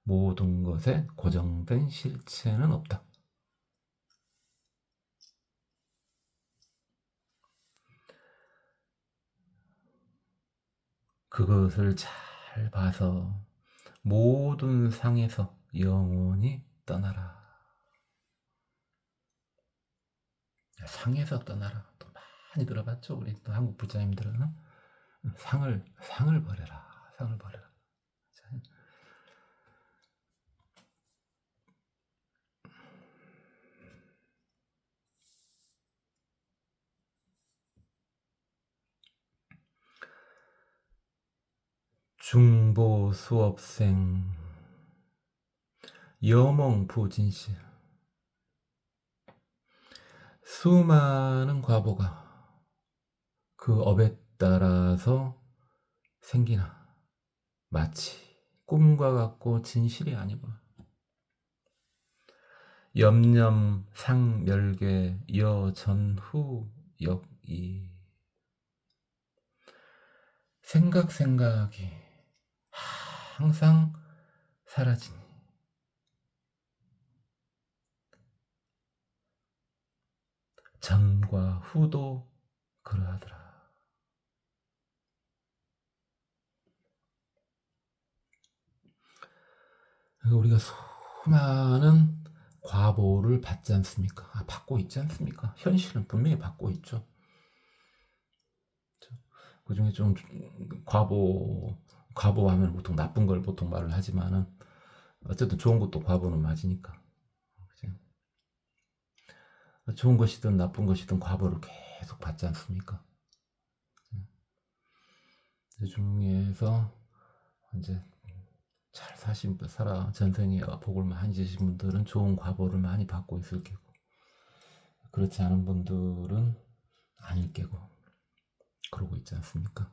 모든 것에 고정된 실체는 없다. 그것을 잘 봐서 모든 상에서 영원히 떠나라. 상에서 떠나라. 또 많이 들어봤죠? 우리 또 한국 부자님들은 상을 버려라. 상을 버려라. 중보 수업생 여몽부진씨, 수많은 과보가 그 업에 따라서 생기나 마치 꿈과 같고 진실이 아니구나. 염염 상멸괴 여전후 역이, 생각이 항상 사라지니 전과 후도 그러하더라. 우리가 수많은 과보를 받지 않습니까? 받고 있지 않습니까? 현실은 분명히 받고 있죠. 그 중에 좀 과보하면 보통 나쁜 걸 보통 말을 하지만은 어쨌든 좋은 것도 과보는 맞으니까. 그치? 좋은 것이든 나쁜 것이든 과보를 계속 받지 않습니까? 그 중에서 이제 잘 전생에 복을 많이 지신 분들은 좋은 과보를 많이 받고 있을 게고, 그렇지 않은 분들은 아닐 게고, 그러고 있지 않습니까?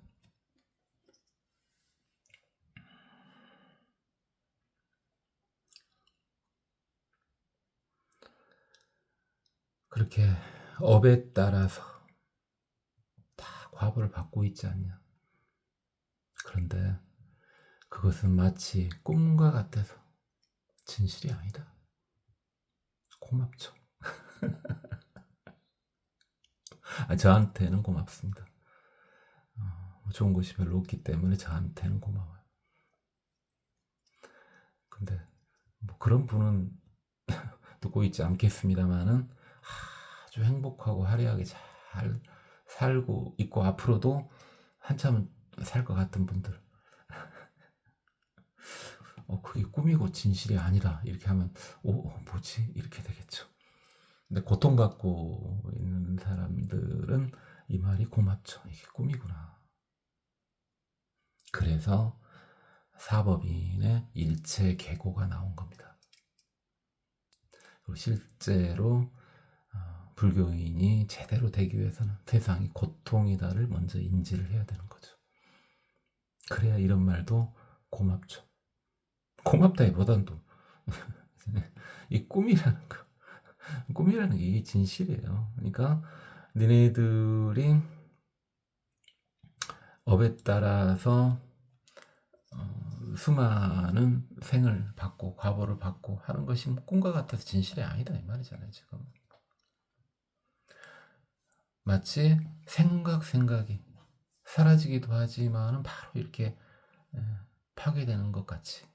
그렇게 업에 따라서 다 과보를 받고 있지 않냐. 그런데 그것은 마치 꿈과 같아서 진실이 아니다. 고맙죠. 저한테는 고맙습니다. 좋은 것이 별로 없기 때문에 저한테는 고마워요. 근데 뭐 그런 분은 듣고 있지 않겠습니다만은 아주 행복하고 화려하게 잘 살고 있고 앞으로도 한참은 살 것 같은 분들, 그게 꿈이고 진실이 아니라 이렇게 하면 뭐지? 이렇게 되겠죠. 근데 고통받고 있는 사람들은 이 말이 고맙죠. 이게 꿈이구나. 그래서 사법인의 일체계고가 나온 겁니다. 그리고 실제로 불교인이 제대로 되기 위해서는 세상이 고통이다를 먼저 인지를 해야 되는 거죠. 그래야 이런 말도 고맙죠. 고맙다기보다는 이 꿈이라는 게 이게 진실이에요. 그러니까 니네들이 업에 따라서 수많은 생을 받고 과보를 받고 하는 것이 꿈과 같아서 진실이 아니다 이 말이잖아요. 지금 마치 생각이 사라지기도 하지만은 바로 이렇게 파괴되는 것 같이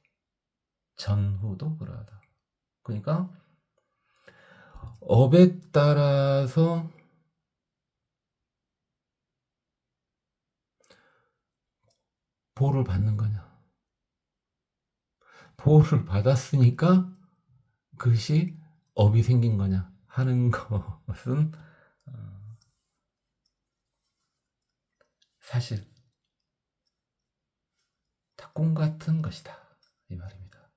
전후도 그러하다. 그러니까 업에 따라서 보호를 받는 거냐, 보호를 받았으니까 그것이 업이 생긴 거냐 하는 것은 사실 다 꿈 같은 것이다 이 말입니다.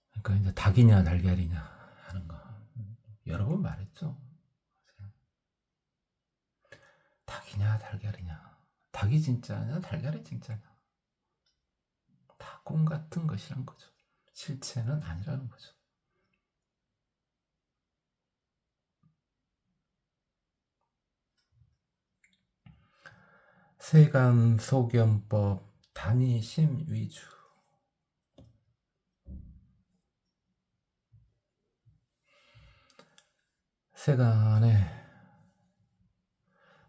그러니까 이제 닭이냐 달걀이냐 하는 거 여러 번 말했죠. 닭이냐 달걀이냐, 닭이 진짜냐 달걀이 진짜냐, 다 꿈 같은 것이란 거죠. 실체는 아니라는 거죠. 세간 소견법 단위심 위주. 세간에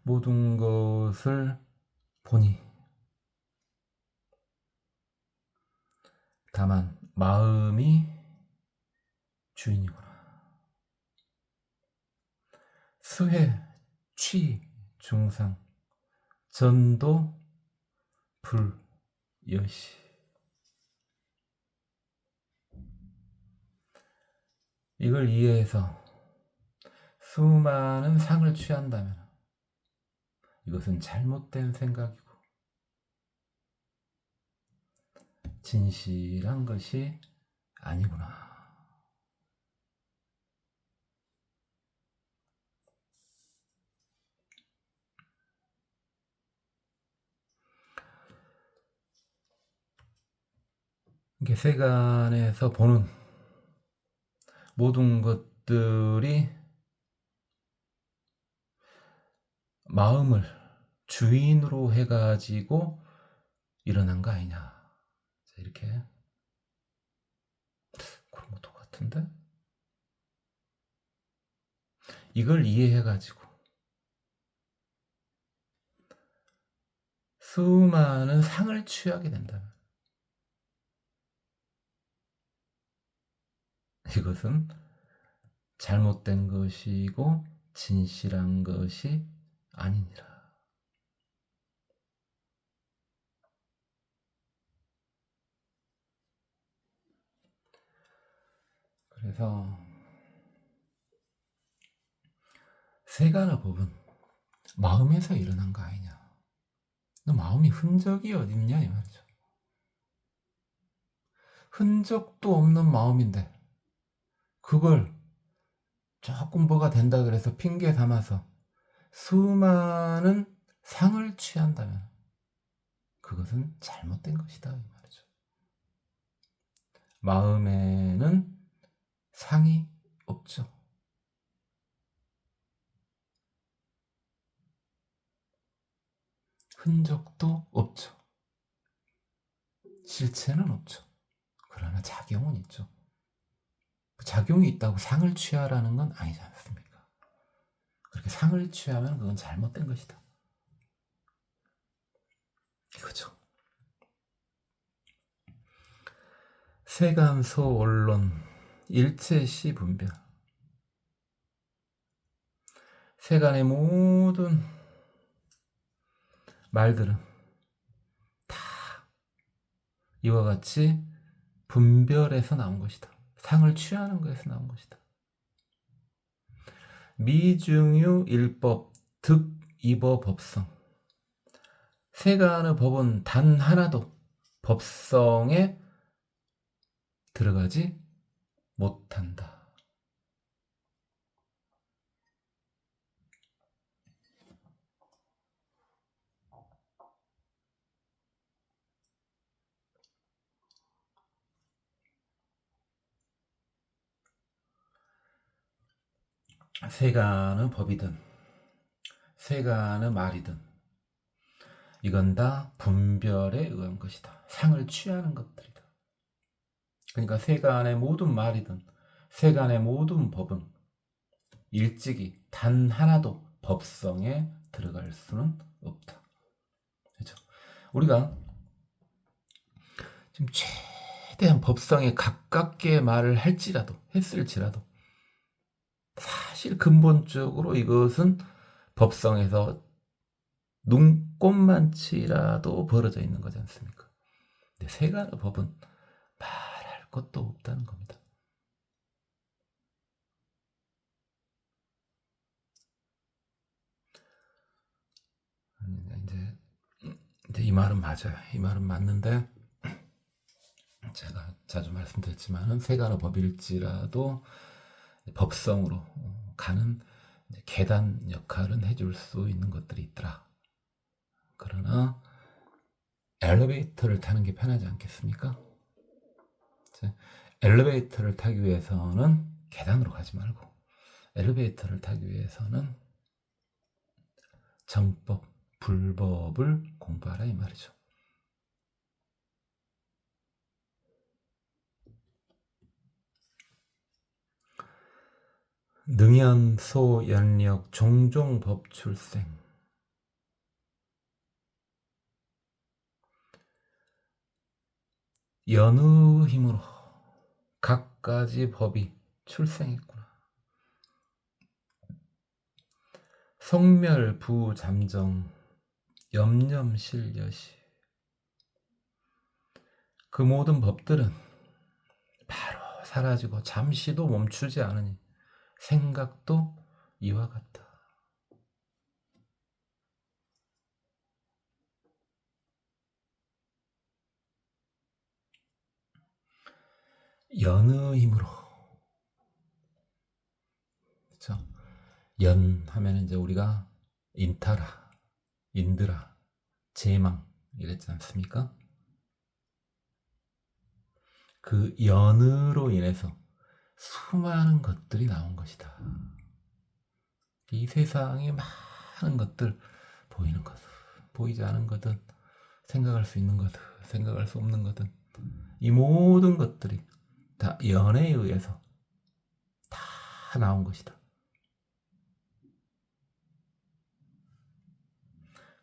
모든 것을 보니 다만 마음이 주인이구나. 수해, 취, 중상, 전도, 불, 여시. 이걸 이해해서 수많은 상을 취한다면 이것은 잘못된 생각이고 진실한 것이 아니구나. 이게 세간에서 보는 모든 것들이 마음을 주인으로 해가지고 일어난 거 아니냐. 이렇게. 그런 거 똑같은데? 이걸 이해해가지고 수많은 상을 취하게 된다면 이것은 잘못된 것이고 진실한 것이 아니니라. 그래서 세간의 법은 마음에서 일어난 거 아니냐. 너 마음이 흔적이 어딨냐 이 말이죠. 흔적도 없는 마음인데 그걸 조금 뭐가 된다 그래서 핑계 삼아서 수많은 상을 취한다면 그것은 잘못된 것이다 이 말이죠. 마음에는 상이 없죠. 흔적도 없죠. 실체는 없죠. 그러나 작용은 있죠. 그 작용이 있다고 상을 취하라는 건 아니지 않습니까? 그렇게 상을 취하면 그건 잘못된 것이다. 이거죠. 세간소 원론 일체시 분별. 세간의 모든 말들은 다 이와 같이 분별에서 나온 것이다. 상을 취하는 것에서 나온 것이다. 미중유 일법 득 이버 법성. 세간의 법은 단 하나도 법성에 들어가지 못한다. 세간의 법이든 세간의 말이든 이건 다 분별에 의한 것이다. 상을 취하는 것들이다. 그러니까 세간의 모든 말이든 세간의 모든 법은 일찍이 단 하나도 법성에 들어갈 수는 없다. 그렇죠? 우리가 지금 최대한 법성에 가깝게 말을 했을지라도 사실 근본적으로 이것은 법성에서 눈꼽만치라도 벌어져 있는 거지 않습니까? 근데 세간의 법은 말할 것도 없다는 겁니다. 이제 이 말은 맞아요. 이 말은 맞는데 제가 자주 말씀드렸지만은 세간의 법일지라도 법성으로 가는 계단 역할은 해줄 수 있는 것들이 있더라. 그러나 엘리베이터를 타는 게 편하지 않겠습니까? 엘리베이터를 타기 위해서는 계단으로 가지 말고 엘리베이터를 타기 위해서는 정법, 불법을 공부하라 이 말이죠. 능연, 소, 연력, 종종 법 출생. 연의 힘으로 갖가지 법이 출생했구나. 성멸부잠정 염념실여시. 그 모든 법들은 바로 사라지고 잠시도 멈추지 않으니 생각도 이와 같다. 연의 힘으로. 그렇죠? 연 하면 이제 우리가 인타라, 인드라, 제망 이랬지 않습니까? 그 연으로 인해서 수많은 것들이 나온 것이다. 이 세상에 많은 것들, 보이는 것은, 보이지 않은 것은, 생각할 수 있는 것은, 생각할 수 없는 것은, 이 모든 것들이 다 연에 의해서 다 나온 것이다.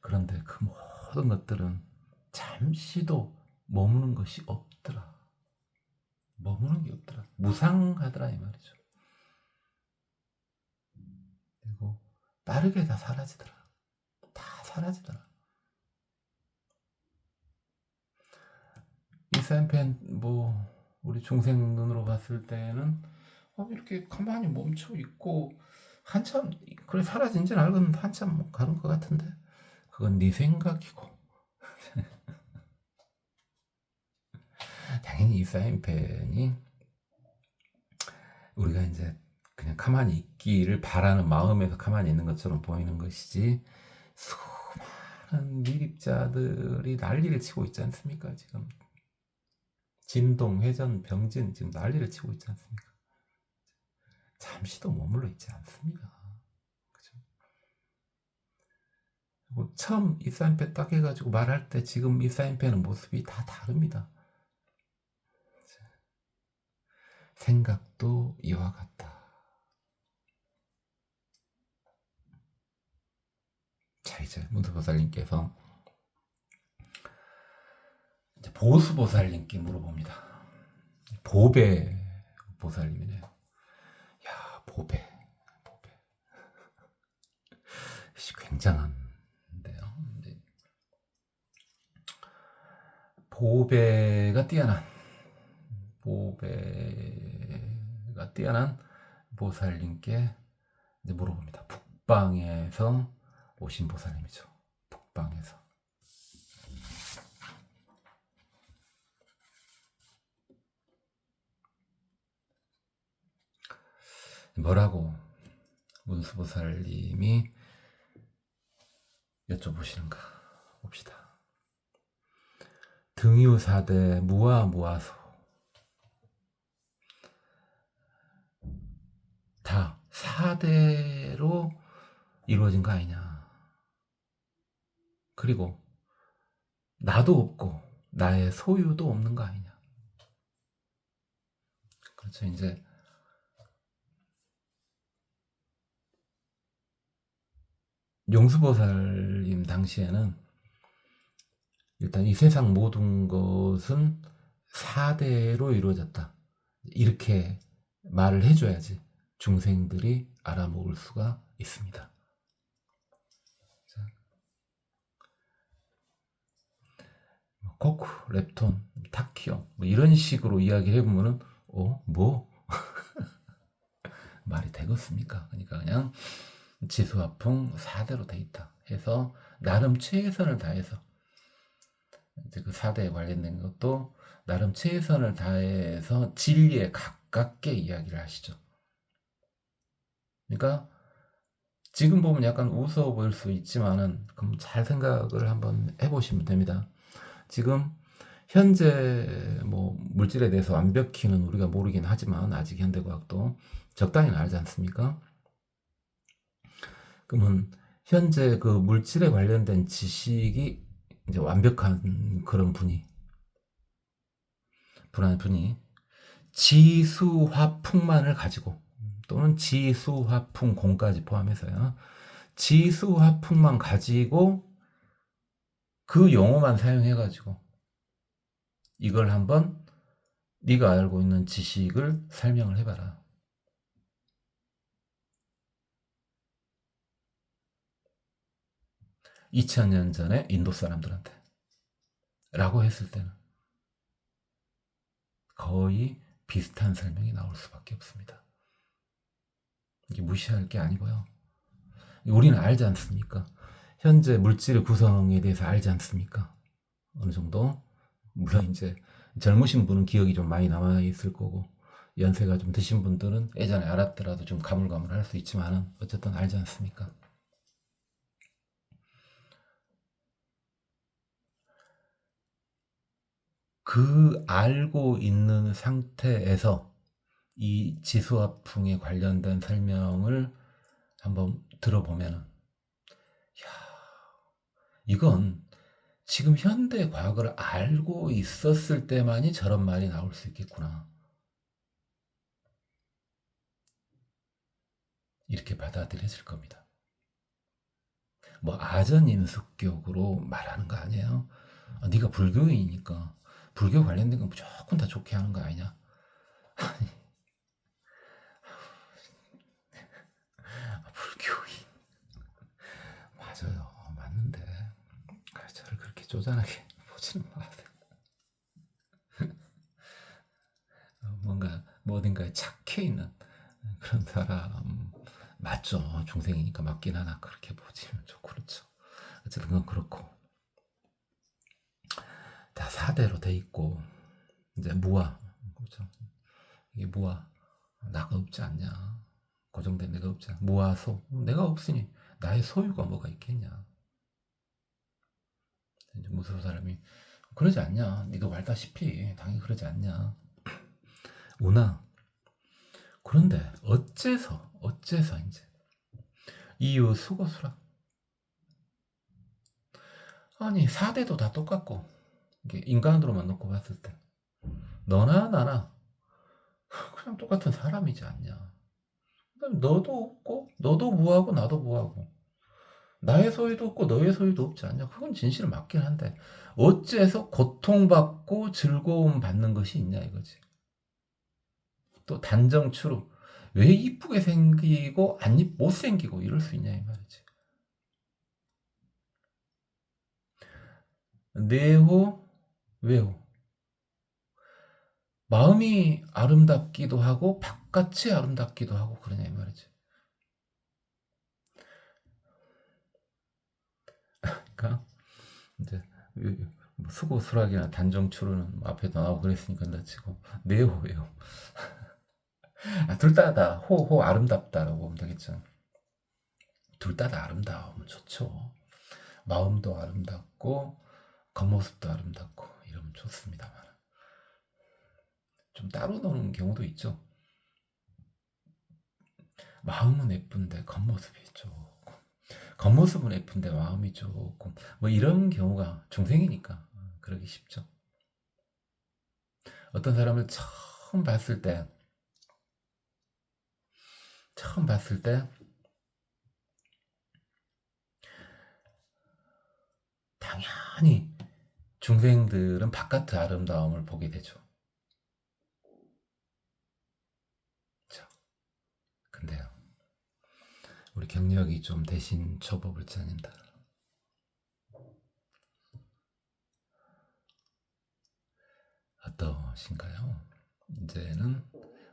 그런데 그 모든 것들은 잠시도 머무는 것이 없더라. 머무는 게 없더라. 무상하더라 이 말이죠. 그리고 빠르게 다 사라지더라. 다 사라지더라. 이 사인펜 우리 중생 눈으로 봤을 때는 이렇게 가만히 멈춰 있고 한참 그래 사라진 줄 알고는 한참 가는 것 같은데 그건 네 생각이고 당연히 이 사인펜이 우리가 이제 그냥 가만히 있기를 바라는 마음에서 가만히 있는 것처럼 보이는 것이지 수많은 미립자들이 난리를 치고 있지 않습니까? 지금 진동, 회전, 병진 지금 난리를 치고 있지 않습니까? 잠시도 머물러 있지 않습니다. 그죠? 그리고 처음 이 사인펜 딱 해가지고 말할 때 지금 이 사인펜은 모습이 다 다릅니다. 생각도 이와 같다. 자, 이제 문수보살님께서 이제 보수보살님께 물어봅니다. 보배 보살님이네요. 야, 보배. 굉장한데요. 보배가 뛰어난 보살님께 물어봅니다. 북방에서 오신 보살님이죠. 북방에서. 뭐라고 문수보살님이 여쭤보시는가 봅시다. 등유사대 무아무아소 다 사대로 이루어진 거 아니냐. 그리고 나도 없고 나의 소유도 없는 거 아니냐. 그렇죠. 이제 용수보살님 당시에는 일단 이 세상 모든 것은 사대로 이루어졌다. 이렇게 말을 해줘야지 중생들이 알아먹을 수가 있습니다. 코쿠, 렙톤, 타키온 이런 식으로 이야기를 해보면은 말이 되겠습니까? 그러니까 그냥 지수화풍 4대로 돼 있다 해서 나름 최선을 다해서 이제 그 4대에 관련된 것도 나름 최선을 다해서 진리에 가깝게 이야기를 하시죠. 그러니까 지금 보면 약간 우스워 보일 수 있지만은 그럼 잘 생각을 한번 해보시면 됩니다. 지금 현재 물질에 대해서 완벽히는 우리가 모르긴 하지만 아직 현대과학도 적당히는 알지 않습니까? 그러면 현재 그 물질에 관련된 지식이 이제 완벽한 그런 분이 지수화풍만을 가지고 또는 지수화풍공까지 포함해서요. 지수화풍만 가지고 그 용어만 사용해가지고 이걸 한번 네가 알고 있는 지식을 설명을 해봐라. 2000년 전에 인도 사람들한테 라고 했을 때는 거의 비슷한 설명이 나올 수밖에 없습니다. 이게 무시할 게 아니고요. 우리는 알지 않습니까? 현재 물질의 구성에 대해서 알지 않습니까? 어느 정도? 물론 이제 젊으신 분은 기억이 좀 많이 남아있을 거고, 연세가 좀 드신 분들은 예전에 알았더라도 좀 가물가물할 수 있지만은 어쨌든 알지 않습니까? 그 알고 있는 상태에서 이 지수화풍에 관련된 설명을 한번 들어보면은, 야, 이건 지금 현대 과학을 알고 있었을 때만이 저런 말이 나올 수 있겠구나. 이렇게 받아들여질 겁니다. 뭐 아전인수격으로 말하는 거 아니에요? 네가 불교인이니까 불교 관련된 건 무조건 다 좋게 하는 거 아니냐? 불교인 맞아요. 맞는데 저를 그렇게 쪼잔하게 보지는 마세요. 뭔가 어딘가에 착해 있는 그런 사람 맞죠. 중생이니까 맞긴 하나 그렇게 보지면 좀 그렇죠. 어쨌든 그건 그렇고 다 사대로 돼 있고 이제 무아 그렇죠. 이게 무아 나가 없지 않냐. 고정된 내가 없지 않냐. 무아소 내가 없으니 나의 소유가 뭐가 있겠냐. 이제 무슨 사람이 그러지 않냐. 네가 말다시피 당연히 그러지 않냐. 우나 그런데 어째서 이제 이유 수고수라 아니 4대도 다 똑같고 이게 인간으로만 놓고 봤을 때 너나 나나 그냥 똑같은 사람이지 않냐. 너도 없고 너도 무하고 나도 무하고 나의 소유도 없고 너의 소유도 없지 않냐. 그건 진실은 맞긴 한데 어째서 고통받고 즐거움 받는 것이 있냐 이거지. 또 단정추로 왜 이쁘게 생기고 못 생기고 이럴 수 있냐 이 말이지. 내호 외호 마음이 아름답기도 하고 바깥이 아름답기도 하고 그러냐 이 말이지. 그러니까 이제 뭐 수고 수락이나 단정추로는 앞에도 나오고 그랬으니까 나 치고 내호 외호 둘 다다 호호 아름답다라고 보면 되겠죠. 둘 다 다 아름다우면 좋죠. 마음도 아름답고 겉모습도 아름답고 이러면 좋습니다만 좀 따로 노는 경우도 있죠. 마음은 예쁜데 겉모습이 조금 겉모습은 예쁜데 마음이 조금 뭐 이런 경우가 중생이니까 그러기 쉽죠. 어떤 사람을 처음 봤을 때 당연히 중생들은 바깥의 아름다움을 보게 되죠. 그렇죠? 근데요, 우리 경력이 좀 되신 초보불자님들 어떠신가요? 이제는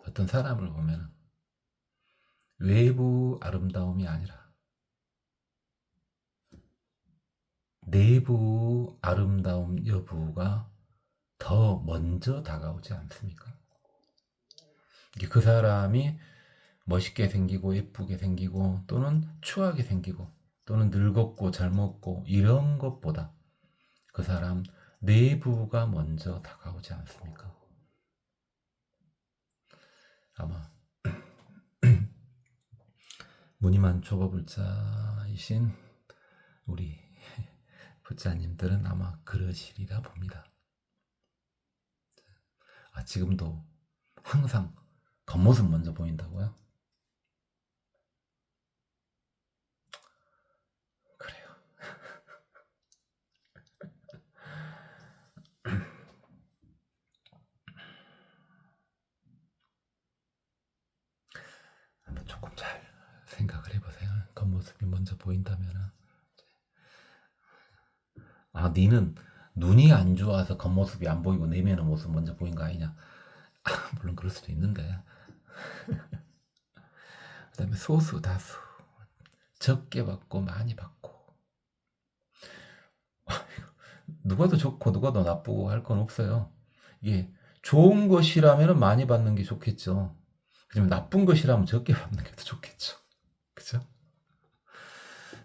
어떤 사람을 보면 외부 아름다움이 아니라 내부 아름다움 여부가 더 먼저 다가오지 않습니까? 그 사람이 멋있게 생기고 예쁘게 생기고 또는 추하게 생기고 또는 늙었고 젊었고 이런 것보다 그 사람 내부가 먼저 다가오지 않습니까? 아마 무늬만 초보불자이신 우리 불자님들은 아마 그러시리라 봅니다. 지금도 항상 겉모습 먼저 보인다고요? 그래요. 보인다면은, 아, 니는 눈이 안 좋아서 겉모습이 안 보이고 내면의 모습 먼저 보인 거 아니냐? 물론 그럴 수도 있는데. 그다음에 소수 다수, 적게 받고 많이 받고. 누가 더 좋고 누가 더 나쁘고 할 건 없어요. 이게 좋은 것이라면 많이 받는 게 좋겠죠. 하지만 나쁜 것이라면 적게 받는 게 더 좋겠죠. 그죠?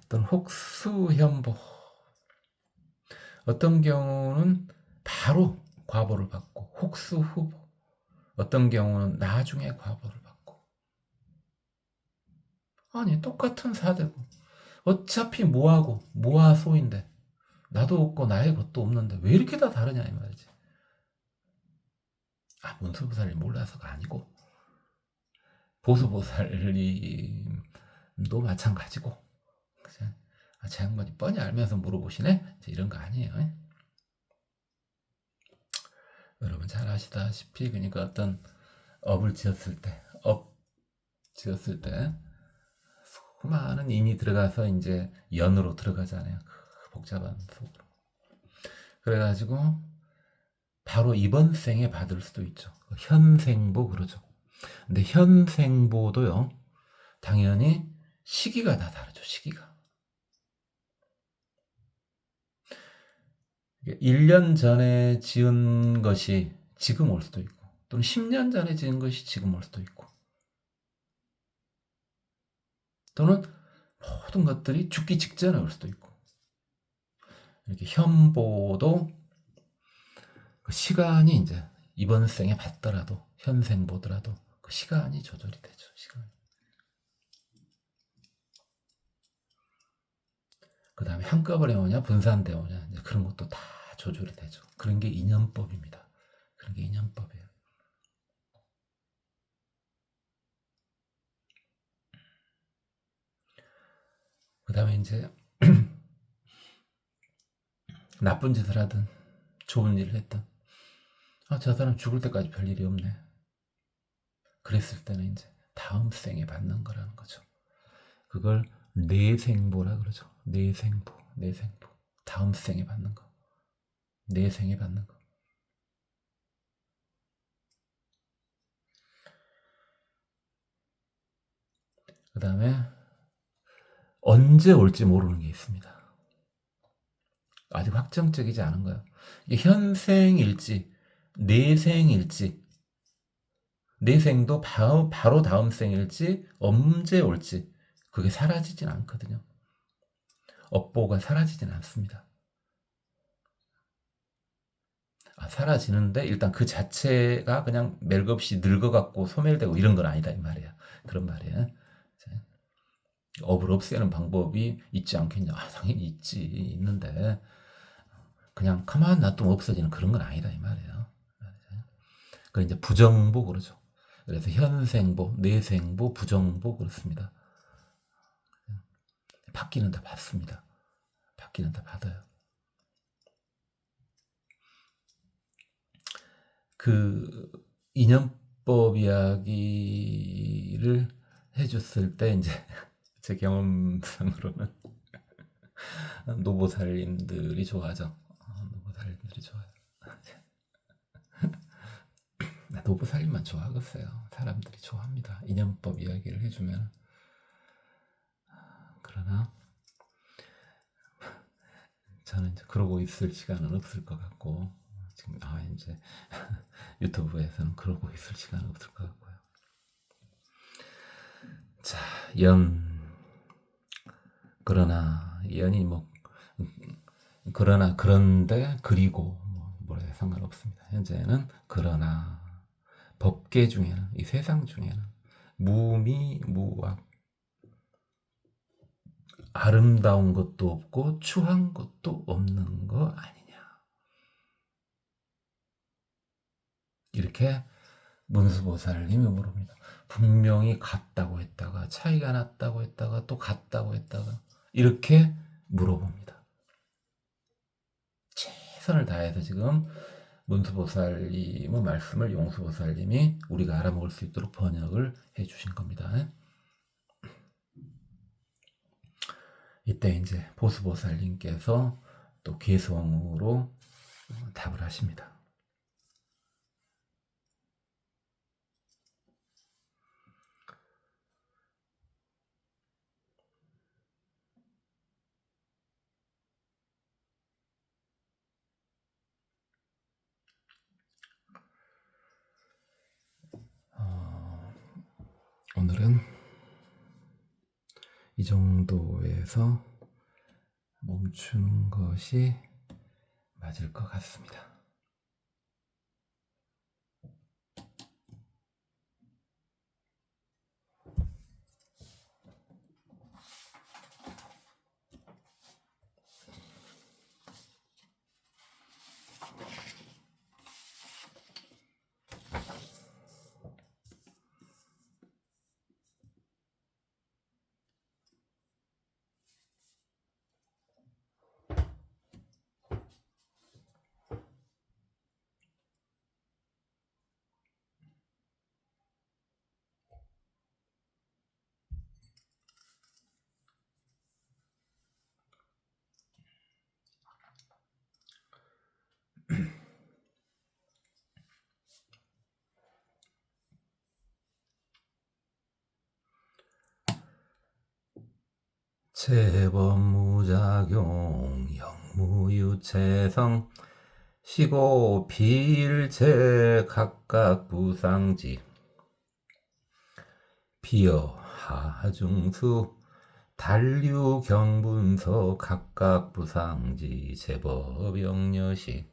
또는 혹수현보. 어떤 경우는 바로 과보를 받고 혹수후보. 어떤 경우는 나중에 과보를 받고. 아니 똑같은 사대고 어차피 뭐하고 뭐하소인데 나도 없고 나의 것도 없는데 왜 이렇게 다 다르냐 이 말이지. 아, 문수보살이 몰라서가 아니고 보수보살님도 마찬가지고. 그죠? 아, 제 양반이 뻔히 알면서 물어보시네? 이런 거 아니에요. 여러분 잘 아시다시피 그러니까 어떤 업을 지었을 때, 수많은 인이 들어가서 이제 연으로 들어가잖아요. 그 복잡한 속으로. 그래가지고 바로 이번 생에 받을 수도 있죠. 현생보 그러죠. 근데 현생보도요, 당연히 시기가 다 다르죠. 시기가. 1년 전에 지은 것이 지금 올 수도 있고, 또는 10년 전에 지은 것이 지금 올 수도 있고, 또는 모든 것들이 죽기 직전에 올 수도 있고. 이렇게 현보도 그 시간이 이제 이번 생에 받더라도 현생 보더라도 그 시간이 조절이 되죠. 시간. 그 다음에 한꺼번에 오냐 분산되어 오냐 이제 그런 것도 다 조절이 되죠. 그런 게 인연법입니다. 그런 게 인연법이에요. 그 다음에 이제 나쁜 짓을 하든 좋은 일을 했든, 아, 저 사람 죽을 때까지 별 일이 없네. 그랬을 때는 이제 다음 생에 받는 거라는 거죠. 그걸 내생보라 그러죠. 내생보. 다음 생에 받는 거. 내생에 받는 거. 그 다음에 언제 올지 모르는 게 있습니다. 아직 확정적이지 않은 거예요. 이게 현생일지, 내생일지, 내생도 바로 다음 생일지, 언제 올지, 그게 사라지진 않거든요. 업보가 사라지진 않습니다. 아, 사라지는데 일단 그 자체가 그냥 멜없이 늙어갖고 소멸되고 이런 건 아니다 이 말이야. 그런 말이야. 업을 없애는 방법이 있지 않겠냐? 아, 당연히 있는데 그냥 가만 놔두면 없어지는 그런 건 아니다 이 말이에요. 그 이제 부정보 그러죠. 그래서 현생보, 내생보, 부정보 그렇습니다. 받기는 다 받습니다. 받기는 다 받아요. 그 인연법 이야기를 해줬을 때 이제 제 경험상으로는 노보살님들이 좋아하죠. 노보살님들이 좋아요. 노보살님만 좋아하겠어요. 사람들이 좋아합니다. 인연법 이야기를 해주면. 그러나 저는 이제 그러고 있을 시간은 없을 것 같고, 지금 이제 유튜브에서는 그러고 있을 시간은 없을 것 같고요. 자, 그러나 연이 그러나 그런데 그리고 뭐라 해야 상관없습니다. 현재는 그러나 법계 중에는, 이 세상 중에는 무미무악, 아름다운 것도 없고 추한 것도 없는 거 아니냐. 이렇게 문수보살님이 물어봅니다. 분명히 같다고 했다가 차이가 났다고 했다가 또 같다고 했다가 이렇게 물어봅니다. 최선을 다해서 지금 문수보살님의 말씀을 용수보살님이 우리가 알아먹을 수 있도록 번역을 해주신 겁니다. 이때 이제 보수보살님께서 또 개성으로 답을 하십니다. 오늘은 이 정도에서 멈추는 것이 맞을 것 같습니다. 재범무작용 영무유체성 시고 비일체 각각 부상지 비어 하중수 단류경분서 각각 부상지 재법영여시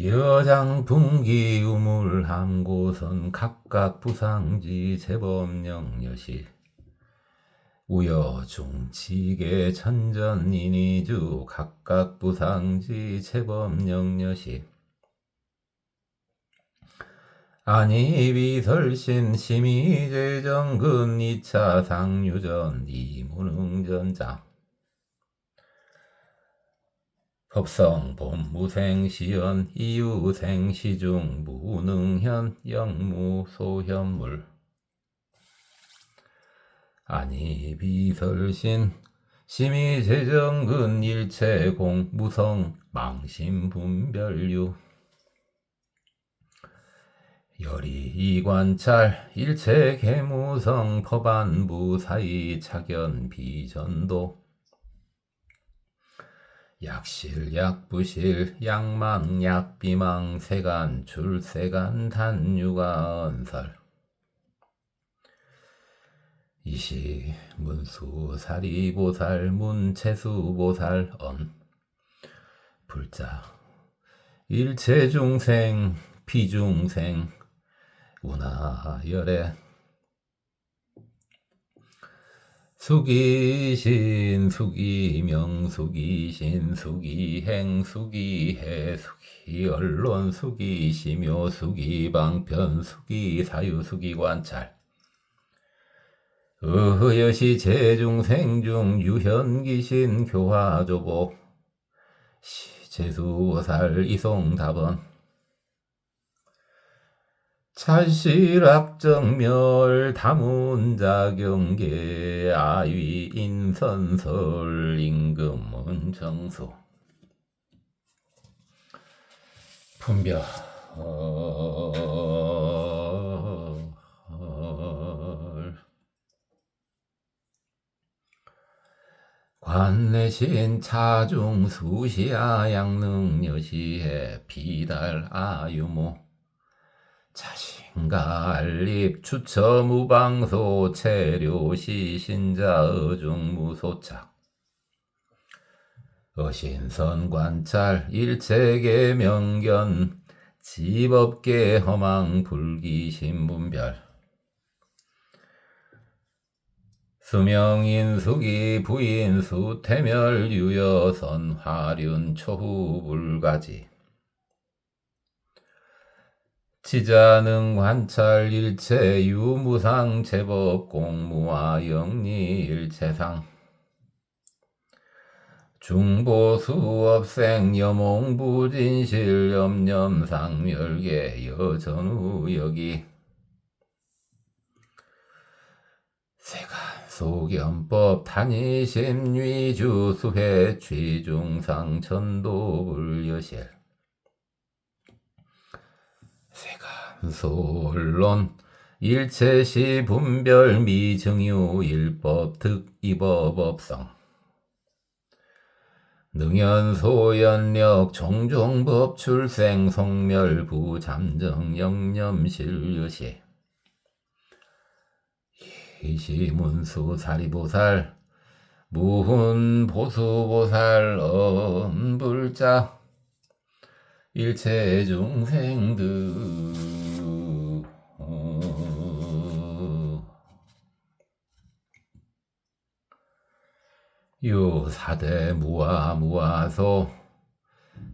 여장분기 우물함고선 각각 부상지 재법영여시 우여중치계 천전인이주 각각 부상지 재법영여시 아니비설신 심의재정근 2차 상유전 이문응전자 법성 본무생시연 이유생시중 무능현 영무소현물 아니비설신 심의재정근 일체공 무성 망심분별유 열이관찰 일체개무성 법안부 사이 착연 비전도 약실 약부실 약망 약비망 세간 출세간 단유가 언설 이시 문수사리보살 문체수보살 언 불자 일체중생 비중생 운하열애 수기신 수기명 수기신 수기행 수기해 수기언론 수기심요 수기방편 수기사유 수기관찰 의여시 재중생중 유현기신 교화조보 시제수살 이송답원 찰실악정멸 다문자경계 아위 인선설 임금은 정수 분별 관내신 차중 수시아 양능여시해 비달 아유모 자신갈립 추처무방소 체료시 신자의중무소착 어신선관찰 일체계 명견 집업계 허망 불기신분별 수명인수기 부인수 태멸 유여선 화륜 초후불가지 지자능 관찰 일체 유무상 제법 공무와 영리 일체상 중보수업생 여몽부진실 염염상멸계 여전우여기 세간소견법 단위심위주수회 취중상천도불여실 세간소언론 일체시 분별 미증유 일법 득이법업성 능연소연력 종종법 출생 성멸부 잠정 영념실유시 이시문수 사리보살 무훈보수보살 엄불자 일체중생들 유사대 무아무아소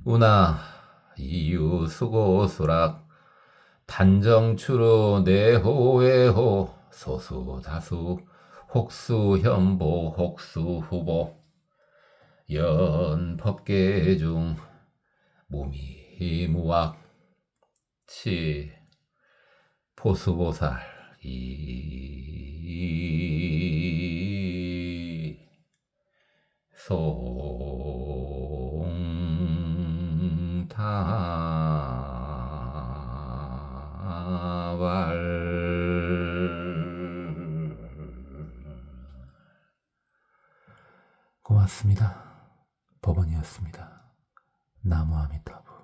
우나 이유수고수락 단정추로 내호외호 소수다수 혹수현보 혹수후보 연법계중 무미무악 치 포수보살 이 송타왈 고맙습니다. 법원이었습니다. 나무 아미타불.